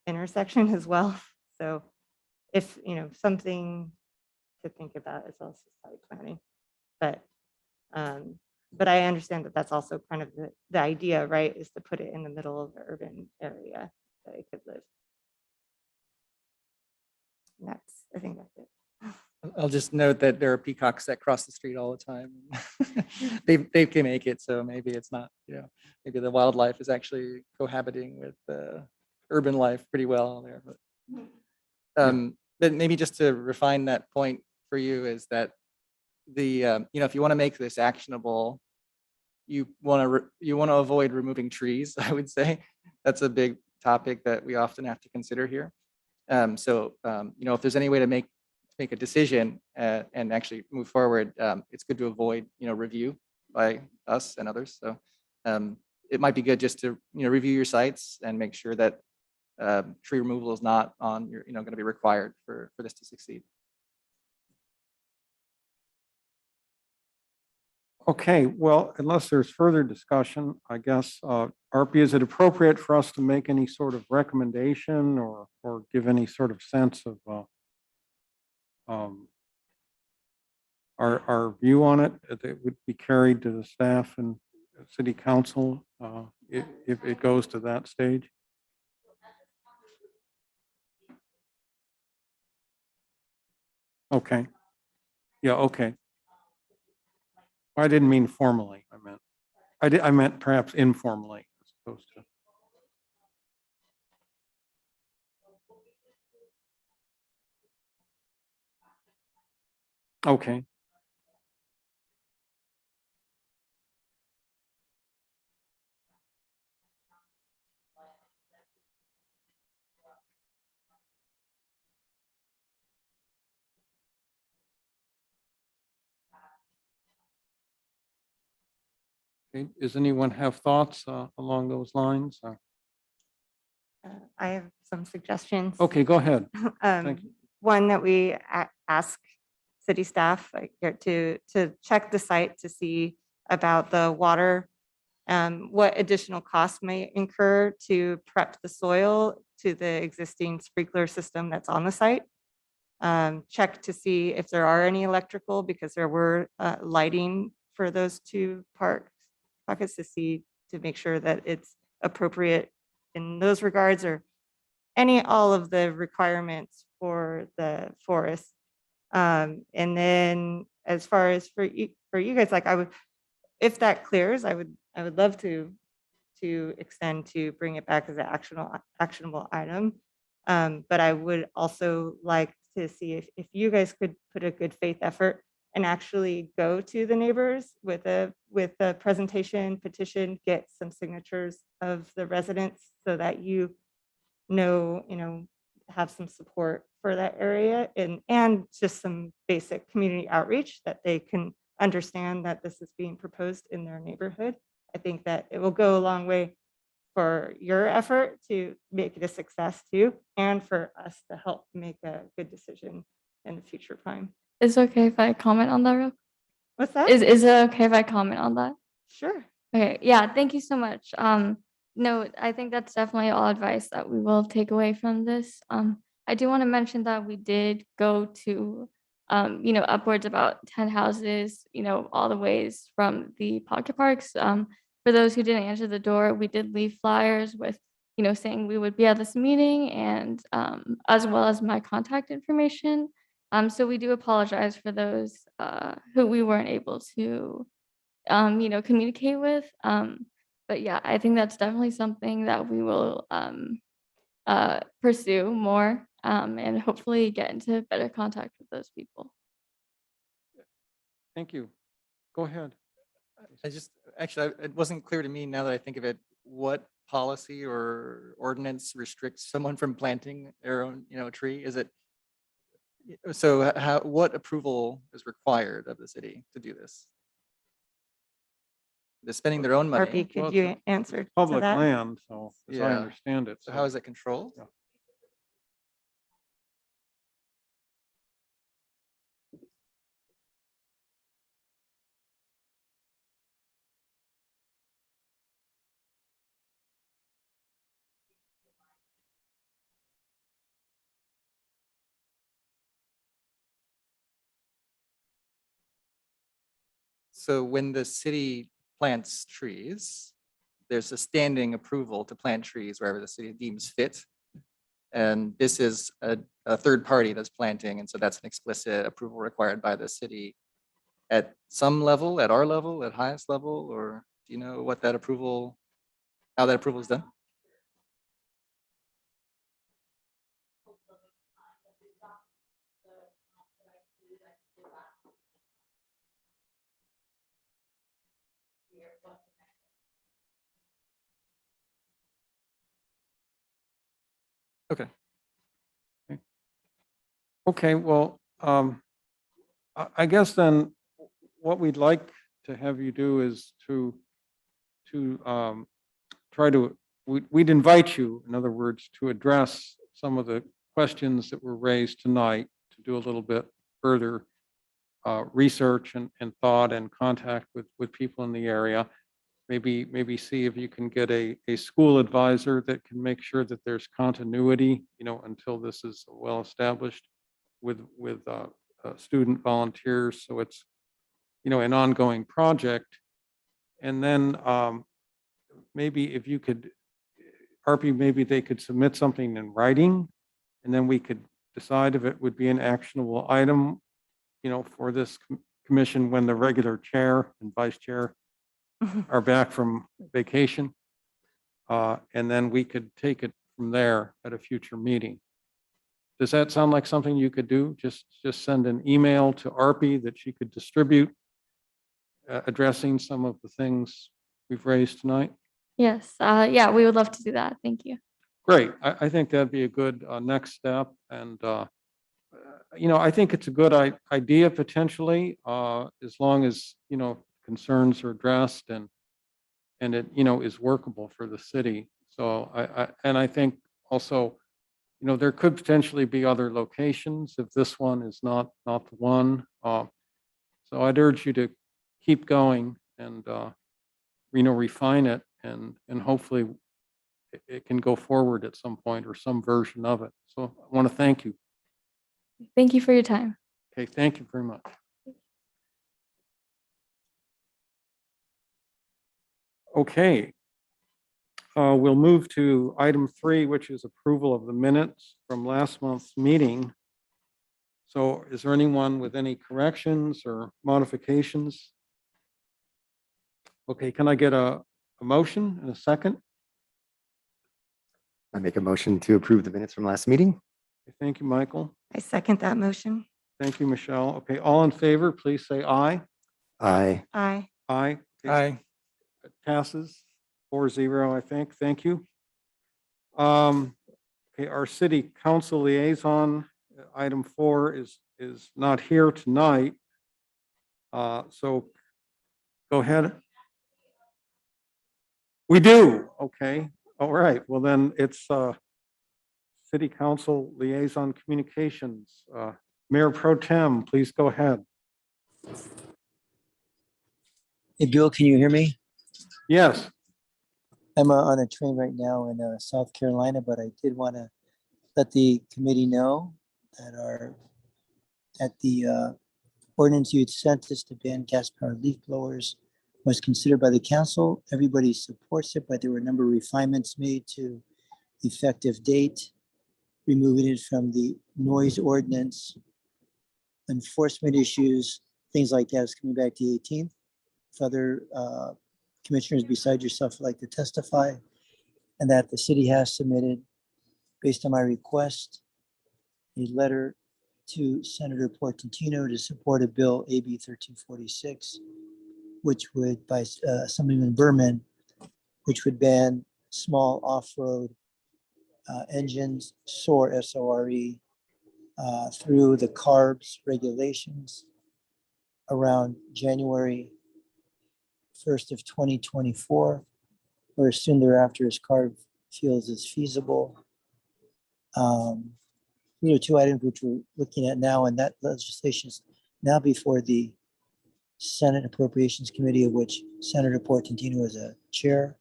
[SPEAKER 8] intersection as well. So if, something to think about is also site planning. But I understand that that's also kind of the idea, right, is to put it in the middle of the urban area that it could live. And I think that's it.
[SPEAKER 6] I'll just note that there are peacocks that cross the street all the time. They can make it, so maybe it's not, maybe the wildlife is actually cohabiting with urban life pretty well there. But maybe just to refine that point for you is that if you want to make this actionable, you want to avoid removing trees. I would say that's a big topic that we often have to consider here. So if there's any way to make a decision and actually move forward, it's good to avoid review by us and others. So it might be good just to review your sites and make sure that tree removal is not on your going to be required for this to succeed.
[SPEAKER 1] Okay, well, unless there's further discussion, I guess, Arpi, is it appropriate for us to make any sort of recommendation or give any sort of sense of our view on it that would be carried to the staff and city council if it goes to that stage? Okay. Yeah, okay. I didn't mean formally. I meant perhaps informally as opposed to. Okay. Okay. Does anyone have thoughts along those lines?
[SPEAKER 8] I have some suggestions.
[SPEAKER 1] Okay, go ahead. Thank you.
[SPEAKER 8] One that we ask city staff to check the site to see about the water, what additional costs may incur to prep the soil to the existing sprinkler system that's on the site. Check to see if there are any electrical, because there were lighting for those two pockets to make sure that it's appropriate in those regards, or all of the requirements for the forest. And then as far as for you guys, like if that clears, I would love to extend to bring it back as an actionable item. But I would also like to see if you guys could put a good faith effort and actually go to the neighbors with a presentation, petition, get some signatures of the residents so that have some support for that area and just some basic community outreach that they can understand that this is being proposed in their neighborhood. I think that it will go a long way for your effort to make it a success too, and for us to help make a good decision in the future time.
[SPEAKER 2] Is it okay if I comment on that real quick?
[SPEAKER 8] What's that?
[SPEAKER 2] Is it okay if I comment on that?
[SPEAKER 8] Sure.
[SPEAKER 2] Okay, yeah, thank you so much. No, I think that's definitely all advice that we will take away from this. I I do want to mention that we did go to, upwards about 10 houses, all the ways from the pocket parks. For those who didn't answer the door, we did leave flyers with, saying we would be at this meeting and as well as my contact information. So we do apologize for those who we weren't able to, communicate with. But yeah, I think that's definitely something that we will pursue more and hopefully get into better contact with those people.
[SPEAKER 1] Thank you. Go ahead.
[SPEAKER 6] It wasn't clear to me now that I think of it, what policy or ordinance restricts someone from planting their own, tree? Is it, so what approval is required of the city to do this? They're spending their own money.
[SPEAKER 8] Arby,
[SPEAKER 1] Well,
[SPEAKER 8] could
[SPEAKER 1] it's
[SPEAKER 8] you answer to
[SPEAKER 1] Public
[SPEAKER 8] that?
[SPEAKER 1] land, so as I
[SPEAKER 6] Yeah.
[SPEAKER 1] understand it.
[SPEAKER 6] So how is it controlled?
[SPEAKER 1] Yeah.
[SPEAKER 6] So when the city plants trees, there's a standing approval to plant trees wherever the city deems fit. And this is a third party that's planting, and so that's an explicit approval required by the city at some level, at our level, at highest level, or do you know what that approval, how that approval is done? Okay.
[SPEAKER 1] Okay, well, I guess then what we'd like to have you do is to try to, we'd invite you, in other words, to address some of the questions that were raised tonight, to do a little bit further research and thought and contact with people in the area. Maybe see if you can get a school advisor that can make sure that there's continuity, until this is well established with student volunteers. So it's, an ongoing project. And then maybe if you could, Arpy, maybe they could submit something in writing, and then we could decide if it would be an actionable item, for this commission when the regular chair and vice chair are back from vacation. And then we could take it from there at a future meeting. Does that sound like something you could do? Just send an email to Arpy that she could distribute, addressing some of the things we've raised tonight?
[SPEAKER 2] Yes, yeah, we would love to do that. Thank you.
[SPEAKER 1] Great. I think that'd be a good next step. And, I think it's a good idea potentially, as long as, concerns are addressed and it, is workable for the city. So I think also, there could potentially be other locations if this one is not the one. So I'd urge you to keep going and, refine it and hopefully it can go forward at some point or some version of it. So I want to thank you.
[SPEAKER 2] Thank you for your time.
[SPEAKER 1] Okay, thank you very much. Okay. We'll move to item 3, which is approval of the minutes from last month's meeting. So is there anyone with any corrections or modifications? Okay, can I get a motion and a second?
[SPEAKER 3] I make a motion to approve the minutes from last meeting.
[SPEAKER 1] Thank you, Michael.
[SPEAKER 8] I second that motion.
[SPEAKER 1] Thank you, Michelle. Okay, all in favor, please say aye.
[SPEAKER 3] Aye.
[SPEAKER 8] Aye.
[SPEAKER 1] Aye. Okay,
[SPEAKER 6] Aye.
[SPEAKER 1] it passes 4-0, I think. Thank you. Okay, our city council liaison, item 4 is not here tonight. So go ahead. We do. Okay. All right. Well, then it's city council liaison communications. Mayor Pro Tem, please go ahead.
[SPEAKER 9] Hey, Bill, can you hear me?
[SPEAKER 1] Yes.
[SPEAKER 9] I'm on a train right now in South Carolina, but I did want to let the committee know that the ordinance you had sent us to ban gas-powered leaf blowers was considered by the council. Everybody supports it, but there were a number of refinements made to effective date, removing it from the noise ordinance, enforcement issues, things like that is coming back to the 18th. If other commissioners besides yourself would like to testify, and that the city has submitted, based on my request, a letter to Senator Portantino to support a bill, AB 1346, which would, by Assemblyman Berman, which would ban small off-road engines, SOAR, S-O-R-E, through the CARBs regulations around January 1st of 2024, or as soon thereafter as CARB feels is feasible. Two items which we're looking at now, and that legislation is now before the Senate Appropriations Committee, of which Senator Portantino is a chair,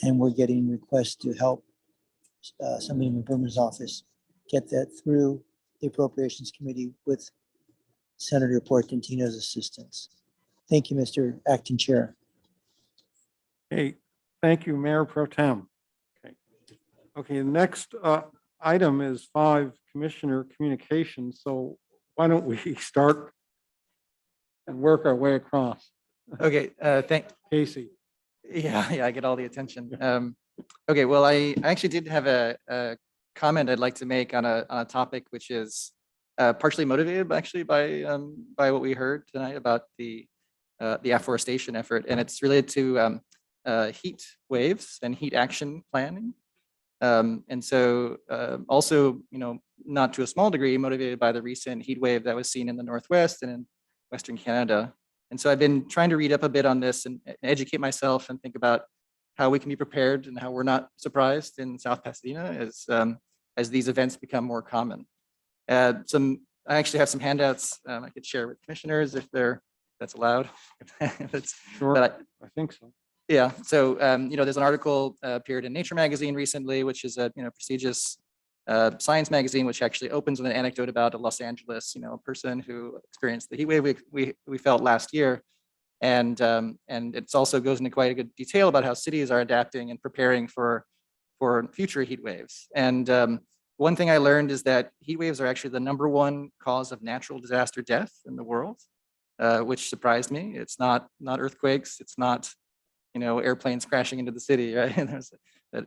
[SPEAKER 9] and we're getting requests to help somebody in Berman's office get that through the Appropriations Committee with Senator Portantino's assistance. Thank you, Mr. Acting Chair.
[SPEAKER 1] Okay, thank you, Mayor Pro Tem. Okay, the next item is 5 Commissioner communications. So why don't we start and work our way across?
[SPEAKER 6] Okay,
[SPEAKER 1] Casey.
[SPEAKER 6] Yeah, I get all the attention. Okay, well, I actually did have a comment I'd like to make on a topic which is partially motivated actually by what we heard tonight about the afforestation effort, and it's related to heat waves and heat action planning. And so also, not to a small degree, motivated by the recent heat wave that was seen in the Northwest and in Western Canada. And so I've been trying to read up a bit on this and educate myself and think about how we can be prepared and how we're not surprised in South Pasadena as these events become more common. I actually have some handouts I could share with commissioners if that's allowed.
[SPEAKER 1] Sure,
[SPEAKER 6] But
[SPEAKER 1] I think so.
[SPEAKER 6] yeah, so there's an article appeared in Nature magazine recently, which is a prestigious science magazine, which actually opens with an anecdote about a Los Angeles, person who experienced the heat wave we felt last year, and it also goes into quite a good detail about how cities are adapting and preparing for future heat waves. And one thing I learned is that heat waves are actually the #1 cause of natural disaster death in the world, which surprised me. It's not earthquakes, it's not airplanes crashing into the city, right?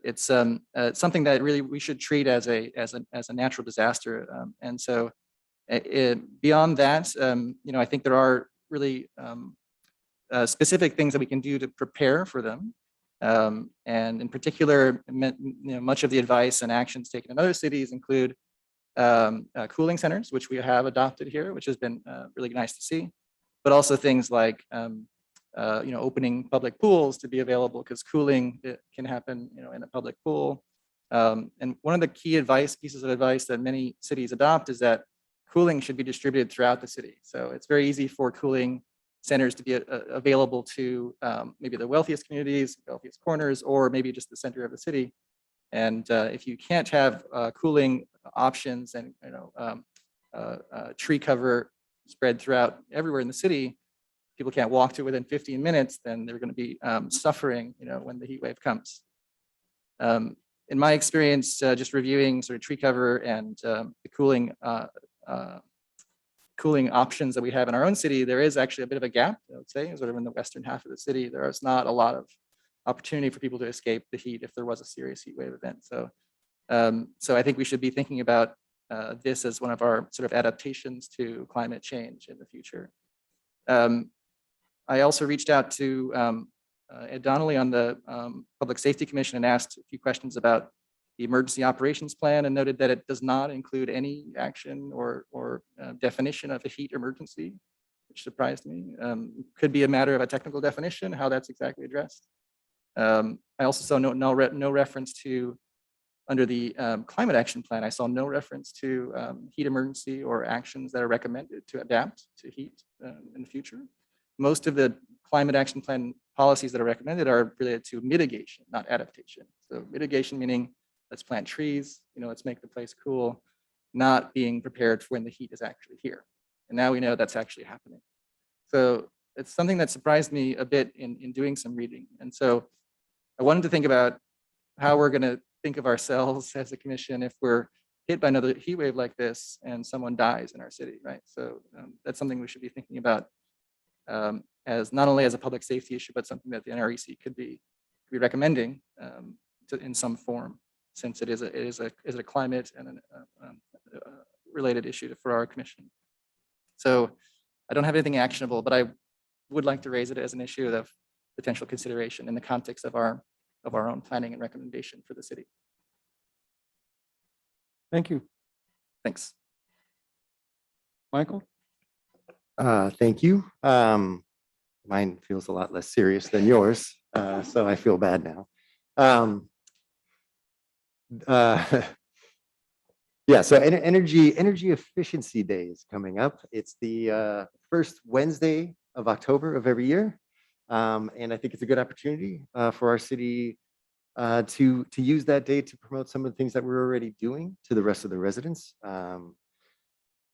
[SPEAKER 6] It's something that really we should treat as a natural disaster. And so beyond that, I think there are really specific things that we can do to prepare for them. And in particular, much of the advice and actions taken in other cities include cooling centers, which we have adopted here, which has been really nice to see, but also things like opening public pools to be available, because cooling can happen, in a public pool. And one of the key pieces of advice that many cities adopt is that cooling should be distributed throughout the city. So it's very easy for cooling centers to be available to maybe the wealthiest communities, wealthiest corners, or maybe just the center of the city. And if you can't have cooling options and tree cover spread throughout everywhere in the city, people can't walk to within 15 minutes, then they're going to be suffering, when the heat wave comes. In my experience, just reviewing sort of tree cover and the cooling options that we have in our own city, there is actually a bit of a gap, I would say, sort of in the western half of the city. There is not a lot of opportunity for people to escape the heat if there was a serious heat wave event. So, I think we should be thinking about this as one of our sort of adaptations to climate change in the future. I also reached out to Ed Donnelly on the Public Safety Commission and asked a few questions about the emergency operations plan, and noted that it does not include any action or definition of a heat emergency, which surprised me. Could be a matter of a technical definition, how that's exactly addressed. I also saw no reference to, under the climate action plan, I saw no reference to heat emergency or actions that are recommended to adapt to heat in the future. Most of the climate action plan policies that are recommended are related to mitigation, not adaptation. So mitigation meaning let's plant trees, let's make the place cool, not being prepared for when the heat is actually here. And now we know that's actually happening. So it's something that surprised me a bit in doing some reading. And so I wanted to think about how we're going to think of ourselves as a commission if we're hit by another heat wave like this and someone dies in our city, right? So that's something we should be thinking about as not only as a public safety issue, but something that the NREC could be recommending in some form, since it is a climate and a related issue for our commission. So I don't have anything actionable, but I would like to raise it as an issue of potential consideration in the context of our own planning and recommendation for the city.
[SPEAKER 1] Thank you.
[SPEAKER 6] Thanks.
[SPEAKER 1] Michael?
[SPEAKER 3] Thank you. Mine feels a lot less serious than yours, so I feel bad now. Yeah, so energy efficiency day is coming up. It's the first Wednesday of October of every year. And I think it's a good opportunity for our city to use that day to promote some of the things that we're already doing to the rest of the residents.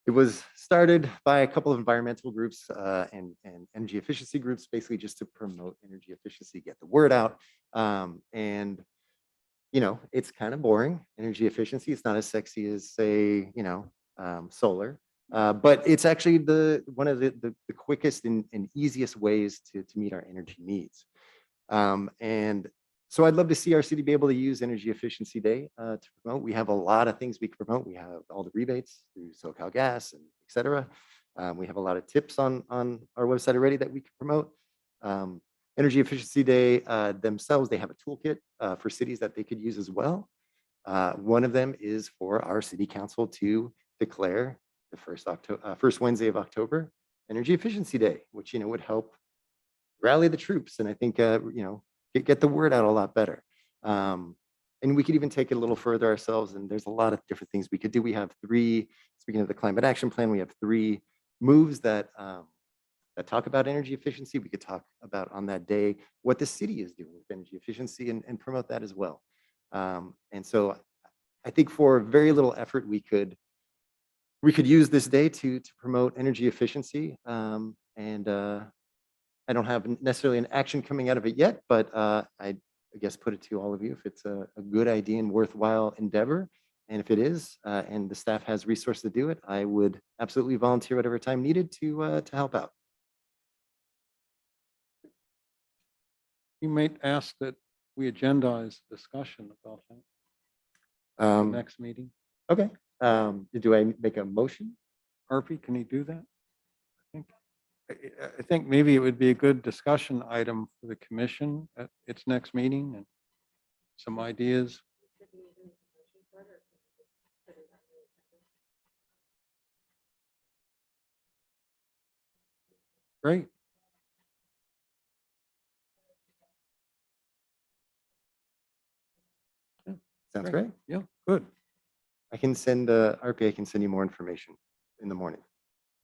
[SPEAKER 3] It was started by a couple of environmental groups and energy efficiency groups, basically just to promote energy efficiency, get the word out. And it's kind of boring, energy efficiency. It's not as sexy as, say, solar. But it's actually one of the quickest and easiest ways to meet our energy needs. And so I'd love to see our city be able to use Energy Efficiency Day to promote. We have a lot of things we can promote. We have all the rebates through SoCal Gas and et cetera. We have a lot of tips on our website already that we can promote. Energy Efficiency Day themselves, they have a toolkit for cities that they could use as well. One of them is for our city council to declare the first Wednesday of October Energy Efficiency Day, which would help rally the troops, and I think get the word out a lot better. And we could even take it a little further ourselves, and there's a lot of different things we could do. We have speaking of the climate action plan, we have 3 moves that talk about energy efficiency. We could talk about on that day what the city is doing with energy efficiency and promote that as well. And so I think for very little effort, we could use this day to promote energy efficiency. And I don't have necessarily an action coming out of it yet, but I guess put it to all of you if it's a good idea and worthwhile endeavor. And if it is, and the staff has resources to do it, I would absolutely volunteer whatever time needed to help out.
[SPEAKER 1] You might ask that we agendize discussion about that at the next meeting.
[SPEAKER 3] Okay. Do I make a motion?
[SPEAKER 1] Harpy, can you do that? I think maybe it would be a good discussion item for the commission at its next meeting and some ideas. Great.
[SPEAKER 3] Sounds great.
[SPEAKER 1] Yeah, good.
[SPEAKER 3] I can send RPA. I can send you more information in the morning.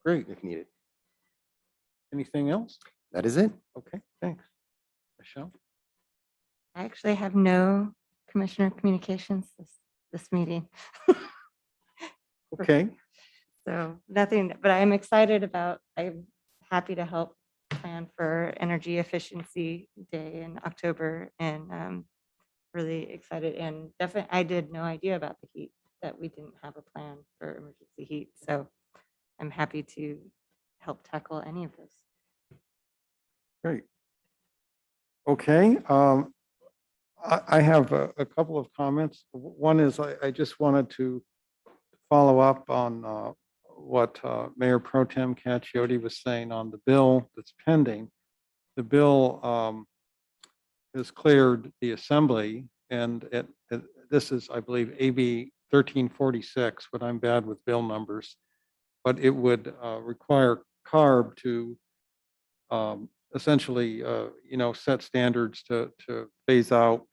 [SPEAKER 1] Great.
[SPEAKER 3] If needed.
[SPEAKER 1] Anything else?
[SPEAKER 3] That is it.
[SPEAKER 1] Okay, thanks. Michelle?
[SPEAKER 8] I actually have no commissioner communications this meeting.
[SPEAKER 1] Okay.
[SPEAKER 8] So nothing, but I'm excited I'm happy to help plan for Energy Efficiency Day in October, and really excited, and definitely I did no idea about the heat, that we didn't have a plan for emergency heat. So I'm happy to help tackle any of this.
[SPEAKER 1] Great. Okay. I have a couple of comments. One is I just wanted to follow up on what Mayor Pro Tem Caciotti was saying on the bill that's pending. The bill has cleared the assembly, and this is, I believe, AB 1346, but I'm bad with bill numbers. But it would require CARB to essentially, set standards to phase out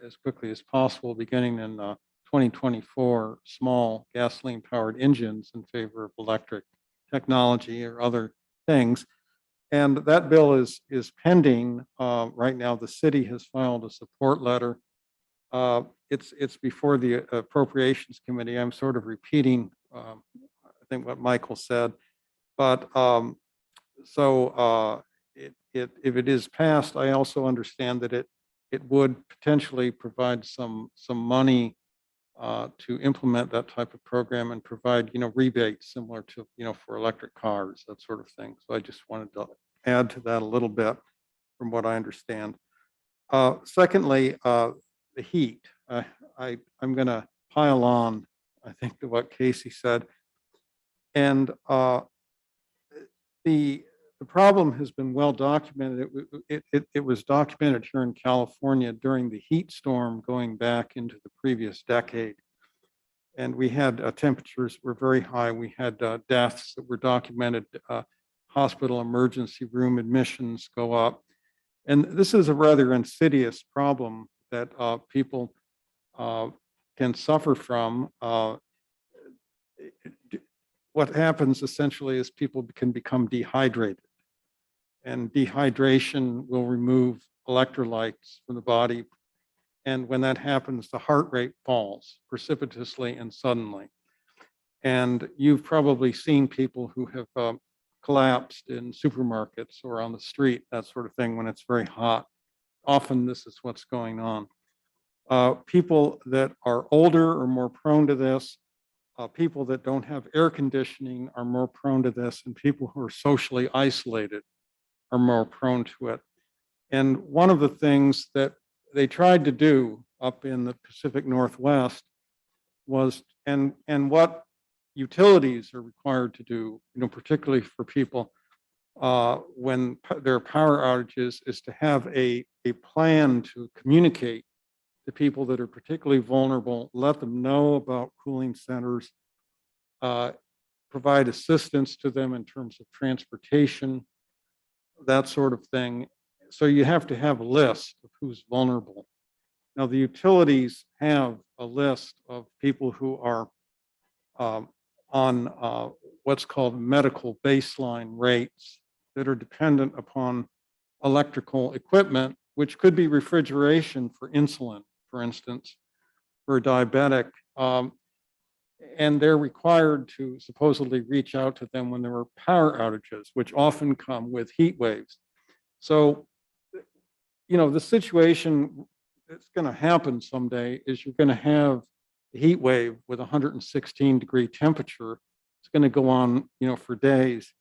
[SPEAKER 1] as quickly as possible, beginning in 2024, small gasoline-powered engines in favor of electric technology or other things. And that bill is pending right now. The city has filed a support letter It's before the Appropriations Committee. I'm sort of repeating, I think what Michael said, but if it is passed, I also understand that it would potentially provide some money to implement that type of program and provide, rebates similar to, for electric cars, that sort of thing. So I just wanted to add to that a little bit from what I understand. Secondly, the heat. I'm going to pile on, I think, to what Casey said. And the problem has been well documented. It was documented here in California during the heat storm going back into the previous decade. And we had temperatures were very high. We had deaths that were documented, hospital emergency room admissions go up. And this is a rather insidious problem that people can suffer from. What happens essentially is people can become dehydrated, and dehydration will remove electrolytes from the body. And when that happens, the heart rate falls precipitously and suddenly. And you've probably seen people who have collapsed in supermarkets or on the street, that sort of thing, when it's very hot. Often this is what's going on. People that are older are more prone to this. People that don't have air conditioning are more prone to this, and people who are socially isolated are more prone to it. And one of the things that they tried to do up in the Pacific Northwest was, and what utilities are required to do, particularly for people when there are power outages, is to have a plan to communicate to people that are particularly vulnerable, let them know about cooling centers, provide assistance to them in terms of transportation, that sort of thing. So you have to have a list of who's vulnerable. Now, the utilities have a list of people who are on what's called medical baseline rates that are dependent upon electrical equipment, which could be refrigeration for insulin, for instance, for a diabetic. And they're required to supposedly reach out to them when there are power outages, which often come with heat waves. So, the situation that's going to happen someday is you're going to have a heat wave with 116-degree temperature. It's going to go on, for days.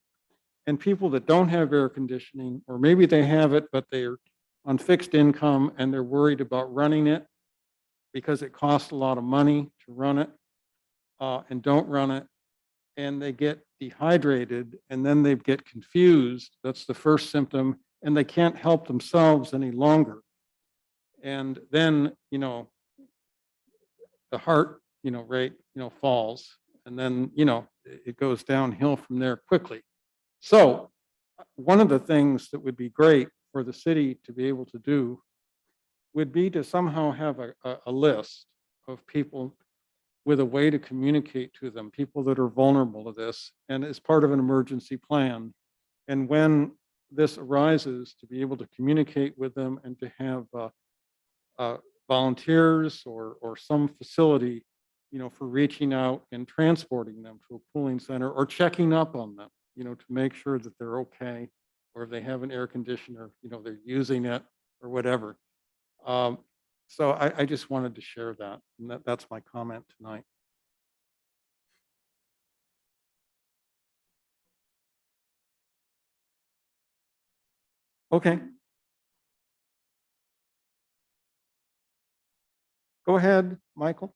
[SPEAKER 1] And people that don't have air conditioning, or maybe they have it, but they're on fixed income and they're worried about running it because it costs a lot of money to run it, and don't run it, and they get dehydrated, and then they get confused. That's the first symptom, and they can't help themselves any longer. And then, the heart, rate, falls, and then, it goes downhill from there quickly. So one of the things that would be great for the city to be able to do would be to somehow have a list of people with a way to communicate to them, people that are vulnerable to this, and as part of an emergency plan. And when this arises, to be able to communicate with them and to have volunteers or some facility, for reaching out and transporting them to a cooling center or checking up on them, to make sure that they're okay, or if they have an air conditioner, they're using it or whatever. So I just wanted to share that, and that's my comment tonight. Okay. Go ahead, Michael.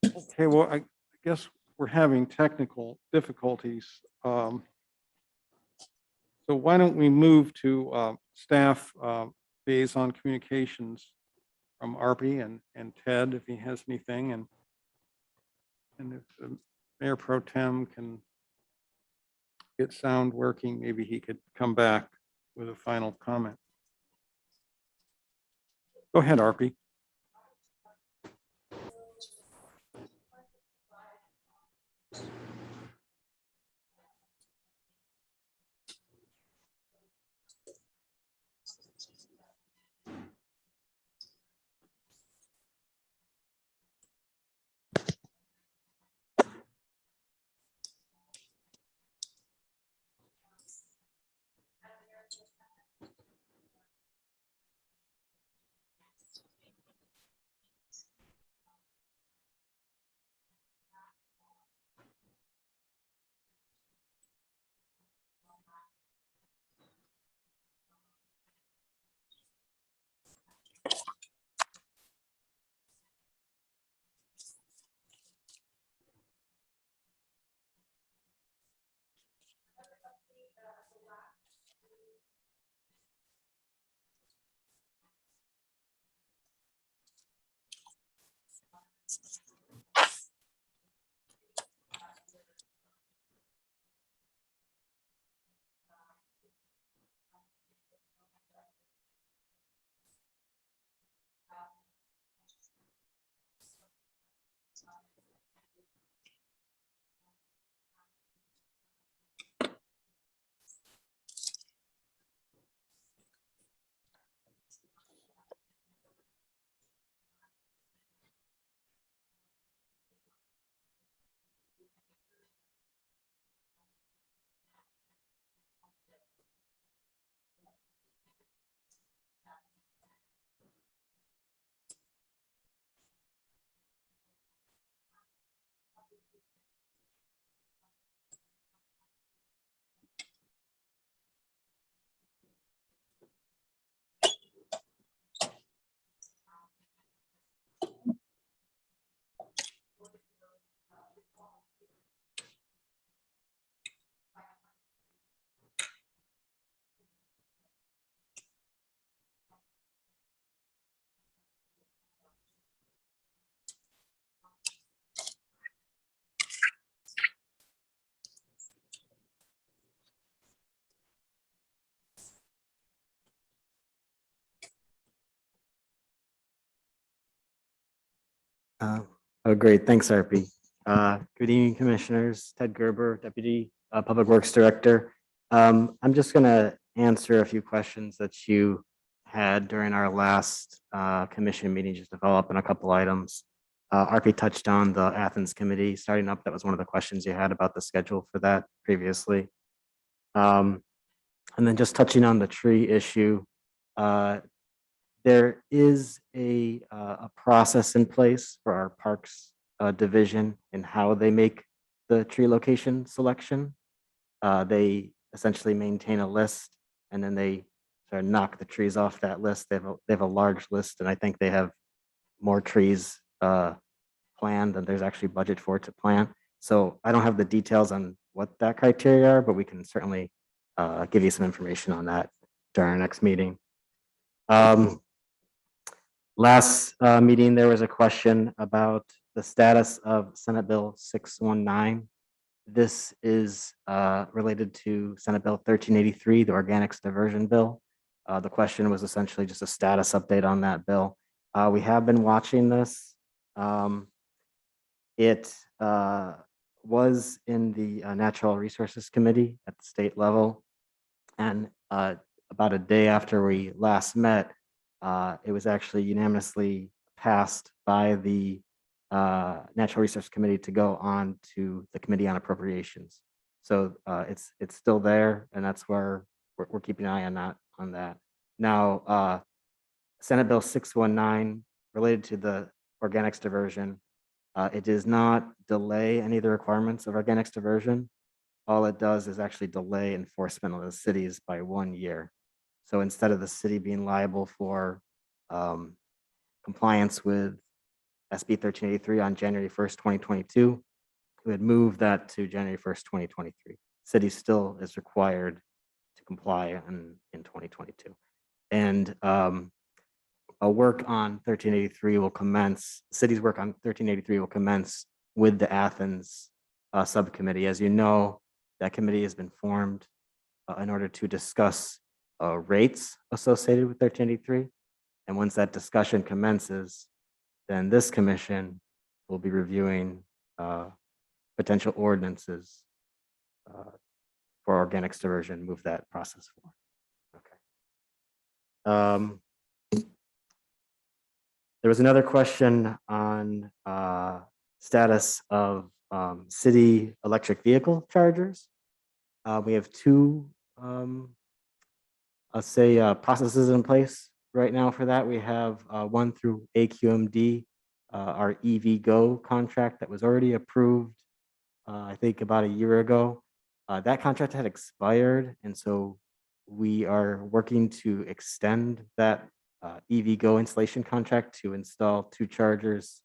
[SPEAKER 1] Okay, well, I guess we're having technical difficulties. So why don't we move to staff liaison communications from Arby and Ted, if he has anything, and if the Mayor Pro Tem can get sound working, maybe he could come back with a final comment. Go ahead, Arby.
[SPEAKER 10] Oh, great. Thanks, RP. Good evening, Commissioners. Ted Gerber, Deputy Public Works Director. I'm just going to answer a few questions that you had during our last commission meeting, just to follow up on a couple items. RP touched on the Athens Committee starting up. That was one of the questions you had about the schedule for that previously. And then just touching on the tree issue, there is a process in place for our Parks division and how they make the tree location selection. They essentially maintain a list and then they sort of knock the trees off that list. They have a large list, and I think they have more trees planned than there's actually budget for to plant. So I don't have the details on what that criteria are, but we can certainly give you some information on that during our next meeting. Last meeting, there was a question about the status of Senate Bill 619. This is related to Senate Bill 1383, the Organics Diversion Bill. The question was essentially just a status update on that bill. We have been watching this. It was in the Natural Resources Committee at the state level. And about a day after we last met, it was actually unanimously passed by the Natural Resource Committee to go on to the Committee on Appropriations. So it's still there, and that's where we're keeping an eye on that. Now, Senate Bill 619 related to the organics diversion, it does not delay any of the requirements of organics diversion. All it does is actually delay enforcement of the cities by 1 year. So instead of the city being liable for compliance with SB 1383 on January 1st, 2022. We had moved that to January 1st, 2023. City still is required to comply in 2022. And a work on 1383 will commence, city's work on 1383 will commence with the Athens subcommittee. As you know, that committee has been formed in order to discuss rates associated with 1383. And once that discussion commences, then this commission will be reviewing potential ordinances for organics diversion, move that process forward. Okay. There was another question on status of city electric vehicle chargers. We have two, let's say, processes in place right now for that. We have one through AQMD, our EV Go contract that was already approved, I think about a year ago. That contract had expired, and so we are working to extend that EV Go installation contract to install 2 chargers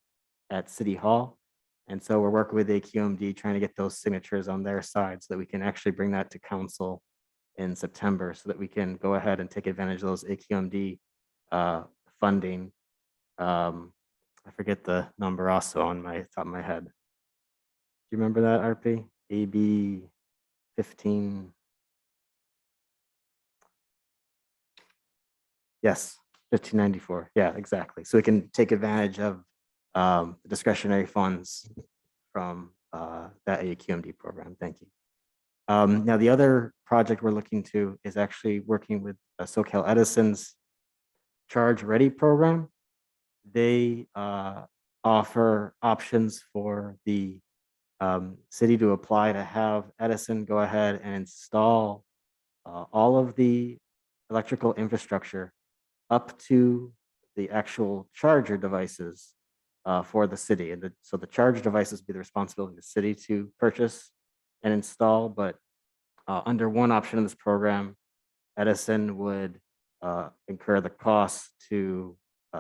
[SPEAKER 10] at City Hall. And so we're working with AQMD trying to get those signatures on their side so that we can actually bring that to council in September so that we can go ahead and take advantage of those AQMD funding. I forget the number also on my top of my head. Do you remember that, RP? AB 15. Yes, 1594. Yeah, exactly. So we can take advantage of the discretionary funds from that AQMD program. Thank you. Now, the other project we're looking to is actually working with SoCal Edison's Charge Ready program. They offer options for the city to apply to have Edison go ahead and install all of the electrical infrastructure up to the actual charger devices for the city. And so the charger devices be the responsibility of the city to purchase and install, but under one option of this program, Edison would incur the cost to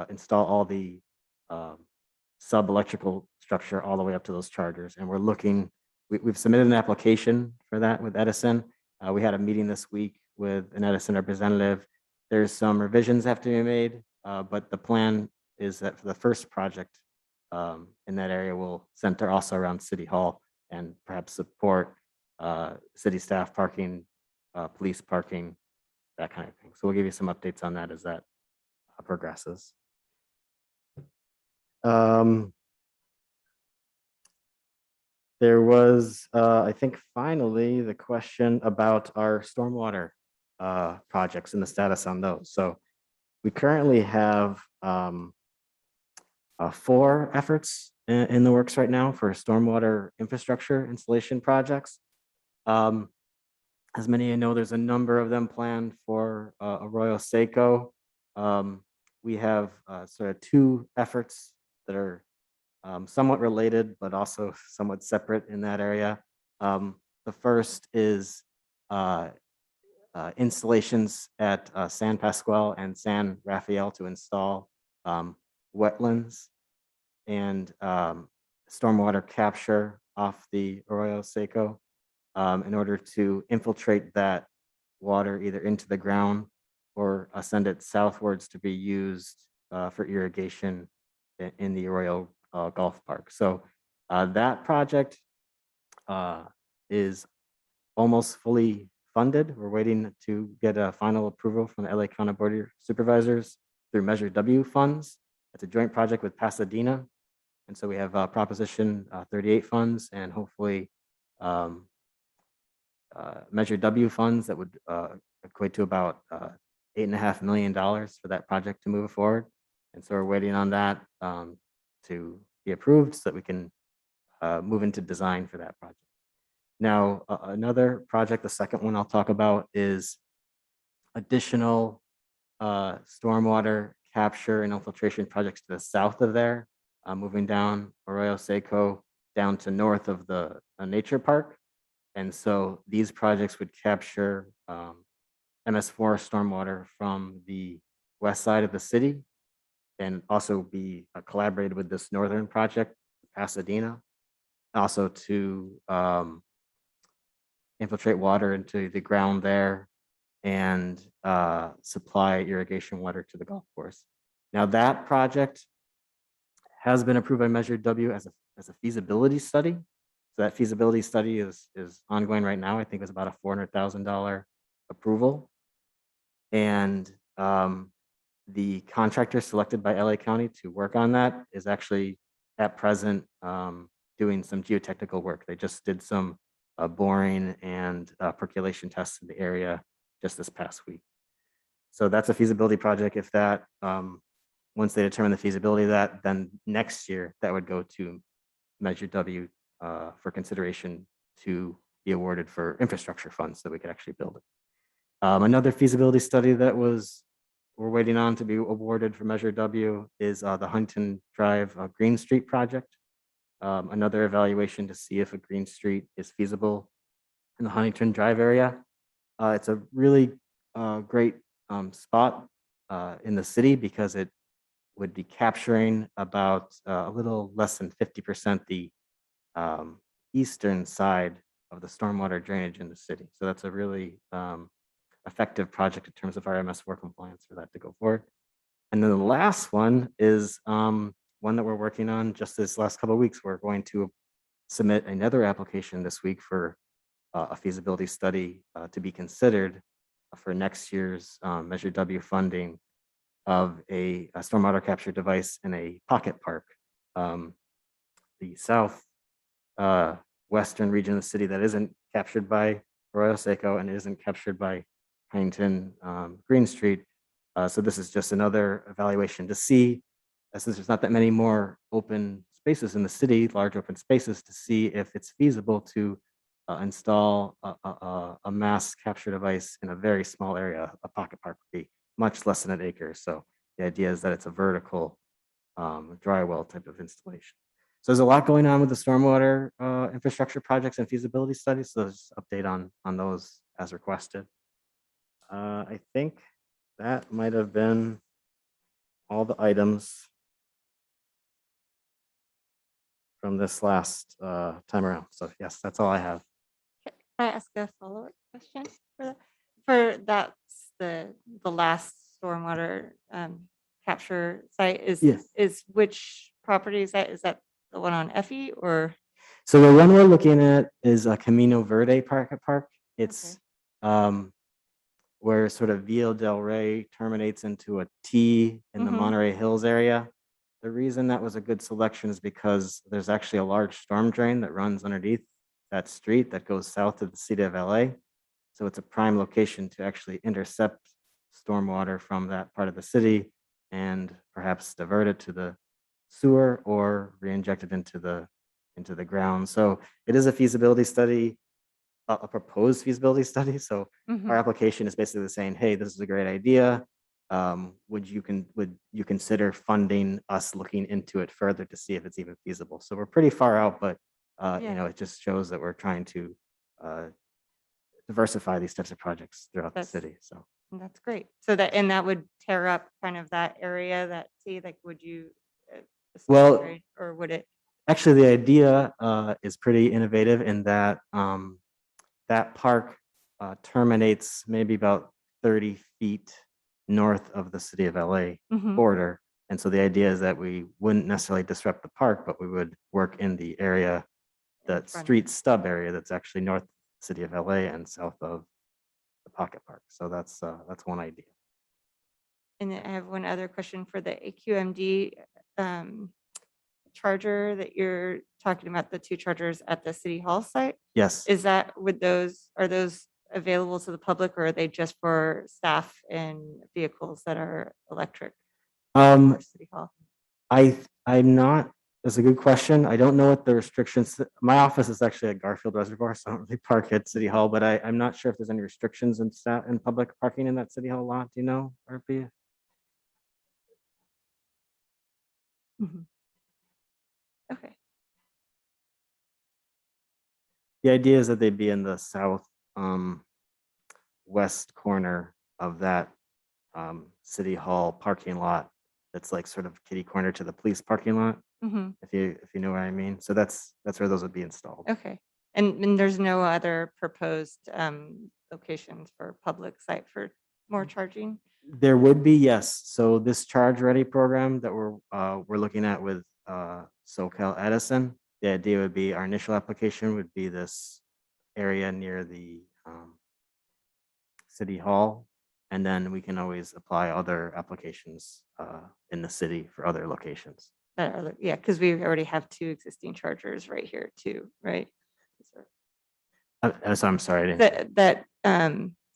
[SPEAKER 10] install all the sub-electrical structure all the way up to those chargers. And we're looking, we've submitted an application for that with Edison. We had a meeting this week with an Edison representative. There's some revisions have to be made, but the plan is that for the first project in that area will center also around City Hall and perhaps support city staff parking, police parking, that kind of thing. So we'll give you some updates on that as that progresses. There was, I think, finally, the question about our stormwater projects and the status on those. So we currently have 4 efforts in the works right now for stormwater infrastructure installation projects. As many of you know, there's a number of them planned for Arroyo Seco. We have sort of 2 efforts that are somewhat related, but also somewhat separate in that area. The first is installations at San Pascual and San Rafael to install wetlands and stormwater capture off the Arroyo Seco in order to infiltrate that water either into the ground or send it southwards to be used for irrigation in the Arroyo Golf Park. So that project is almost fully funded. We're waiting to get a final approval from the LA County Board of Supervisors through Measure W funds. It's a joint project with Pasadena. And so we have Proposition 38 funds and hopefully Measure W funds that would equate to about $8.5 million for that project to move forward. And so we're waiting on that to be approved so that we can move into design for that project. Now, another project, the second one I'll talk about is additional stormwater capture and infiltration projects to the south of there, moving down Arroyo Seco down to north of the nature park. And so these projects would capture MS4 stormwater from the west side of the city and also be collaborated with this northern project, Pasadena, also to infiltrate water into the ground there and supply irrigation water to the golf course. Now that project has been approved by Measure W as a feasibility study. So that feasibility study is ongoing right now. I think it was about a $400,000 approval. And the contractor selected by LA County to work on that is actually at present doing some geotechnical work. They just did some boring and percolation tests in the area just this past week. So that's a feasibility project. If that, once they determine the feasibility of that, then next year that would go to Measure W for consideration to be awarded for infrastructure funds so we could actually build it. Another feasibility study that we're waiting on to be awarded for Measure W is the Huntington Drive Green Street project. Another evaluation to see if a green street is feasible in the Huntington Drive area. It's a really great spot in the city because it would be capturing about a little less than 50% the eastern side of the stormwater drainage in the city. So that's a really effective project in terms of RMS work compliance for that to go forward. And then the last one is one that we're working on just this last couple of weeks. We're going to submit another application this week for a feasibility study to be considered for next year's Measure W funding of a stormwater capture device in a pocket park. The south western region of the city that isn't captured by Arroyo Seco and isn't captured by Huntington Green Street. So this is just another evaluation to see, since there's not that many more open spaces in the city, large open spaces, to see if it's feasible to install a mass capture device in a very small area. A pocket park would be much less than an acre. So the idea is that it's a vertical dry well type of installation. So there's a lot going on with the stormwater infrastructure projects and feasibility studies. So just update on those as requested. I think that might have been all the items from this last time around. So yes, that's all I have.
[SPEAKER 8] Can I ask a follow-up question for that? For that's the last stormwater capture site
[SPEAKER 10] Yes.
[SPEAKER 8] is which property is that? Is that the one on Effie or?
[SPEAKER 10] So the one we're looking at is a Camino Verde Park. It's where sort of Villa del Rey terminates into a T in the Monterey Hills area. The reason that was a good selection is because there's actually a large storm drain that runs underneath that street that goes south of the city of LA. So it's a prime location to actually intercept stormwater from that part of the city and perhaps divert it to the sewer or re-inject it into the ground. So it is a feasibility study, a proposed feasibility study. So our application is basically saying, hey, this is a great idea. Would you consider funding us looking into it further to see if it's even feasible? So we're pretty far out, but you know, it just shows that we're trying to diversify these types of projects throughout the city. So
[SPEAKER 8] That's great. So that would tear up kind of that area that like would you
[SPEAKER 10] well,
[SPEAKER 8] or would it?
[SPEAKER 10] actually, the idea is pretty innovative in that that park terminates maybe about 30 feet north of the city of LA border. And so the idea is that we wouldn't necessarily disrupt the park, but we would work in the area, that street stub area that's actually north of the city of LA and south of the pocket park. So that's one idea.
[SPEAKER 8] And then I have one other question for the AQMD charger that you're talking about, the two chargers at the city hall site.
[SPEAKER 10] Yes.
[SPEAKER 8] Is that are those available to the public or are they just for staff and vehicles that are electric? For City Hall?
[SPEAKER 10] I'm not, that's a good question. I don't know what the restrictions, my office is actually at Garfield Reservoir, so I don't really park at City Hall, but I'm not sure if there's any restrictions in public parking in that City Hall lot. Do you know, RP?
[SPEAKER 8] Okay.
[SPEAKER 10] The idea is that they'd be in the south west corner of that City Hall parking lot That's like sort of kitty corner to the police parking lot,
[SPEAKER 8] Mhm.
[SPEAKER 10] if you know what I mean. So that's where those would be installed.
[SPEAKER 8] Okay. And there's no other proposed locations for public site for more charging?
[SPEAKER 10] There would be, yes. So this Charge Ready program that we're looking at with SoCal Edison, the idea would be our initial application would be this area near the City Hall. And then we can always apply other applications in the city for other locations.
[SPEAKER 8] Yeah, because we already have 2 existing chargers right here too, right?
[SPEAKER 10] So I'm sorry. I didn't-
[SPEAKER 8] That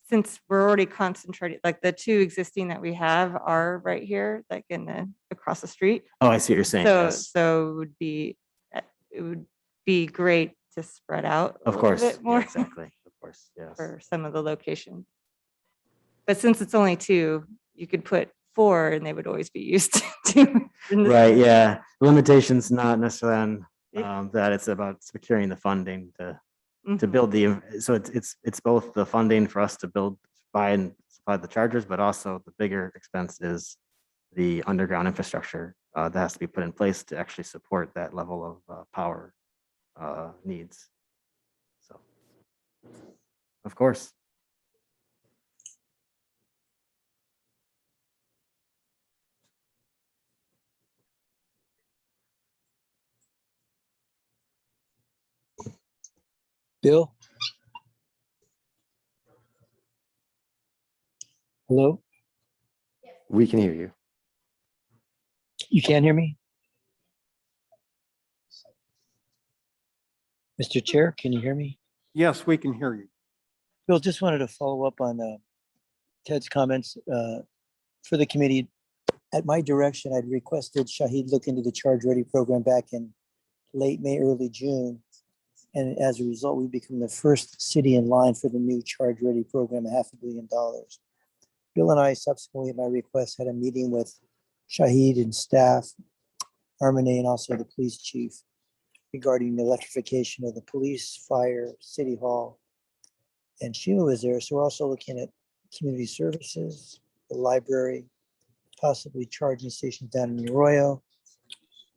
[SPEAKER 8] since we're already concentrated, like the 2 existing that we have are right here, like across the street.
[SPEAKER 10] Oh, I see what you're saying.
[SPEAKER 8] So,
[SPEAKER 10] Yes,
[SPEAKER 8] so it would be great to spread out a
[SPEAKER 10] of
[SPEAKER 8] little
[SPEAKER 10] course.
[SPEAKER 8] bit
[SPEAKER 10] Yeah,
[SPEAKER 8] more
[SPEAKER 10] exactly. Of course. Yes.
[SPEAKER 8] for some of the locations. But since it's only 2, you could put 4 and they would always be used to.
[SPEAKER 10] Right. Yeah. The limitation's not necessarily on
[SPEAKER 8] Yeah.
[SPEAKER 10] that. It's about securing the funding to
[SPEAKER 8] Mhm.
[SPEAKER 10] build so it's both the funding for us to buy and supply the chargers, but also the bigger expense is the underground infrastructure that has to be put in place to actually support that level of power needs. So, of course.
[SPEAKER 9] Bill? Hello?
[SPEAKER 3] We can hear you.
[SPEAKER 9] You can't hear me? Mr. Chair, can you hear me?
[SPEAKER 1] Yes, we can hear you.
[SPEAKER 9] Bill, just wanted to follow up on Ted's comments for the committee. At my direction, I'd requested Shahid look into the Charge Ready program back in late May, early June. And as a result, we become the first city in line for the new Charge Ready program, $500 million. Bill and I subsequently, at my request, had a meeting with Shahid and staff, Armane, and also the police chief regarding the electrification of the police, fire, city hall. And Sheila was there. So we're also looking at community services, the library, possibly charging stations down in Arroyo.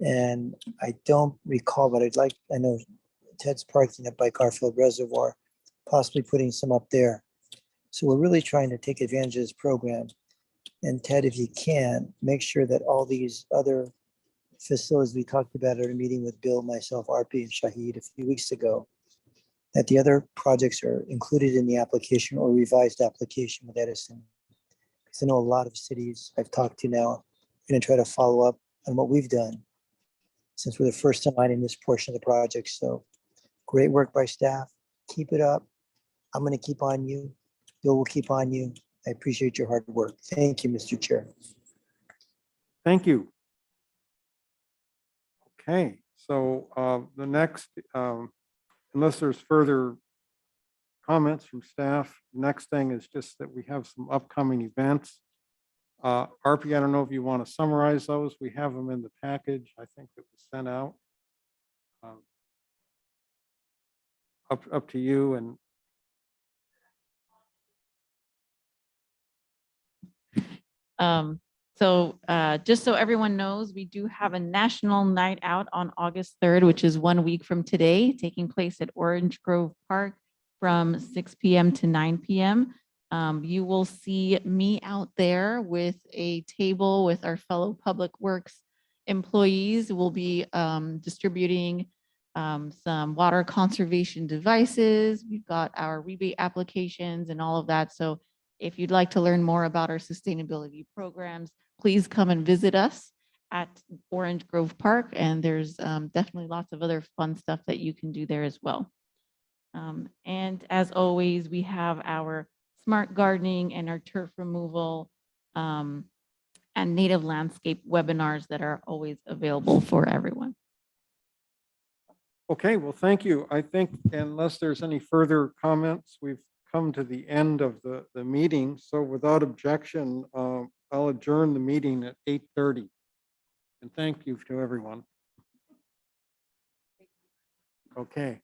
[SPEAKER 9] And I don't recall, but I know Ted's parking up by Garfield Reservoir, possibly putting some up there. So we're really trying to take advantage of this program. And Ted, if you can, make sure that all these other facilities we talked about at a meeting with Bill, myself, RP, and Shahid a few weeks ago, that the other projects are included in the application or revised application with Edison. Because I know a lot of cities I've talked to now are going to try to follow up on what we've done since we're the first in line in this portion of the project. So great work by staff. Keep it up. I'm going to keep on you. Bill will keep on you. I appreciate your hard work. Thank you, Mr. Chair.
[SPEAKER 1] Thank you. Okay, so the next, unless there's further comments from staff, the next thing is just that we have some upcoming events. RP, I don't know if you want to summarize those. We have them in the package, I think, that was sent out. Up to you. And
[SPEAKER 11] Just so everyone knows, we do have a national night out on August 3rd, which is 1 week from today, taking place at Orange Grove Park from 6 p.m. to 9 p.m. You will see me out there with a table with our fellow Public Works employees. We'll be distributing some water conservation devices. We've got our rebate applications and all of that. So if you'd like to learn more about our sustainability programs, please come and visit us at Orange Grove Park. And there's definitely lots of other fun stuff that you can do there as well. And as always, we have our smart gardening and our turf removal and native landscape webinars that are always available for everyone.
[SPEAKER 1] okay, well, thank you. I think unless there's any further comments, we've come to the end of the meeting. So without objection, I'll adjourn the meeting at 8:30. And thank you to everyone. Okay.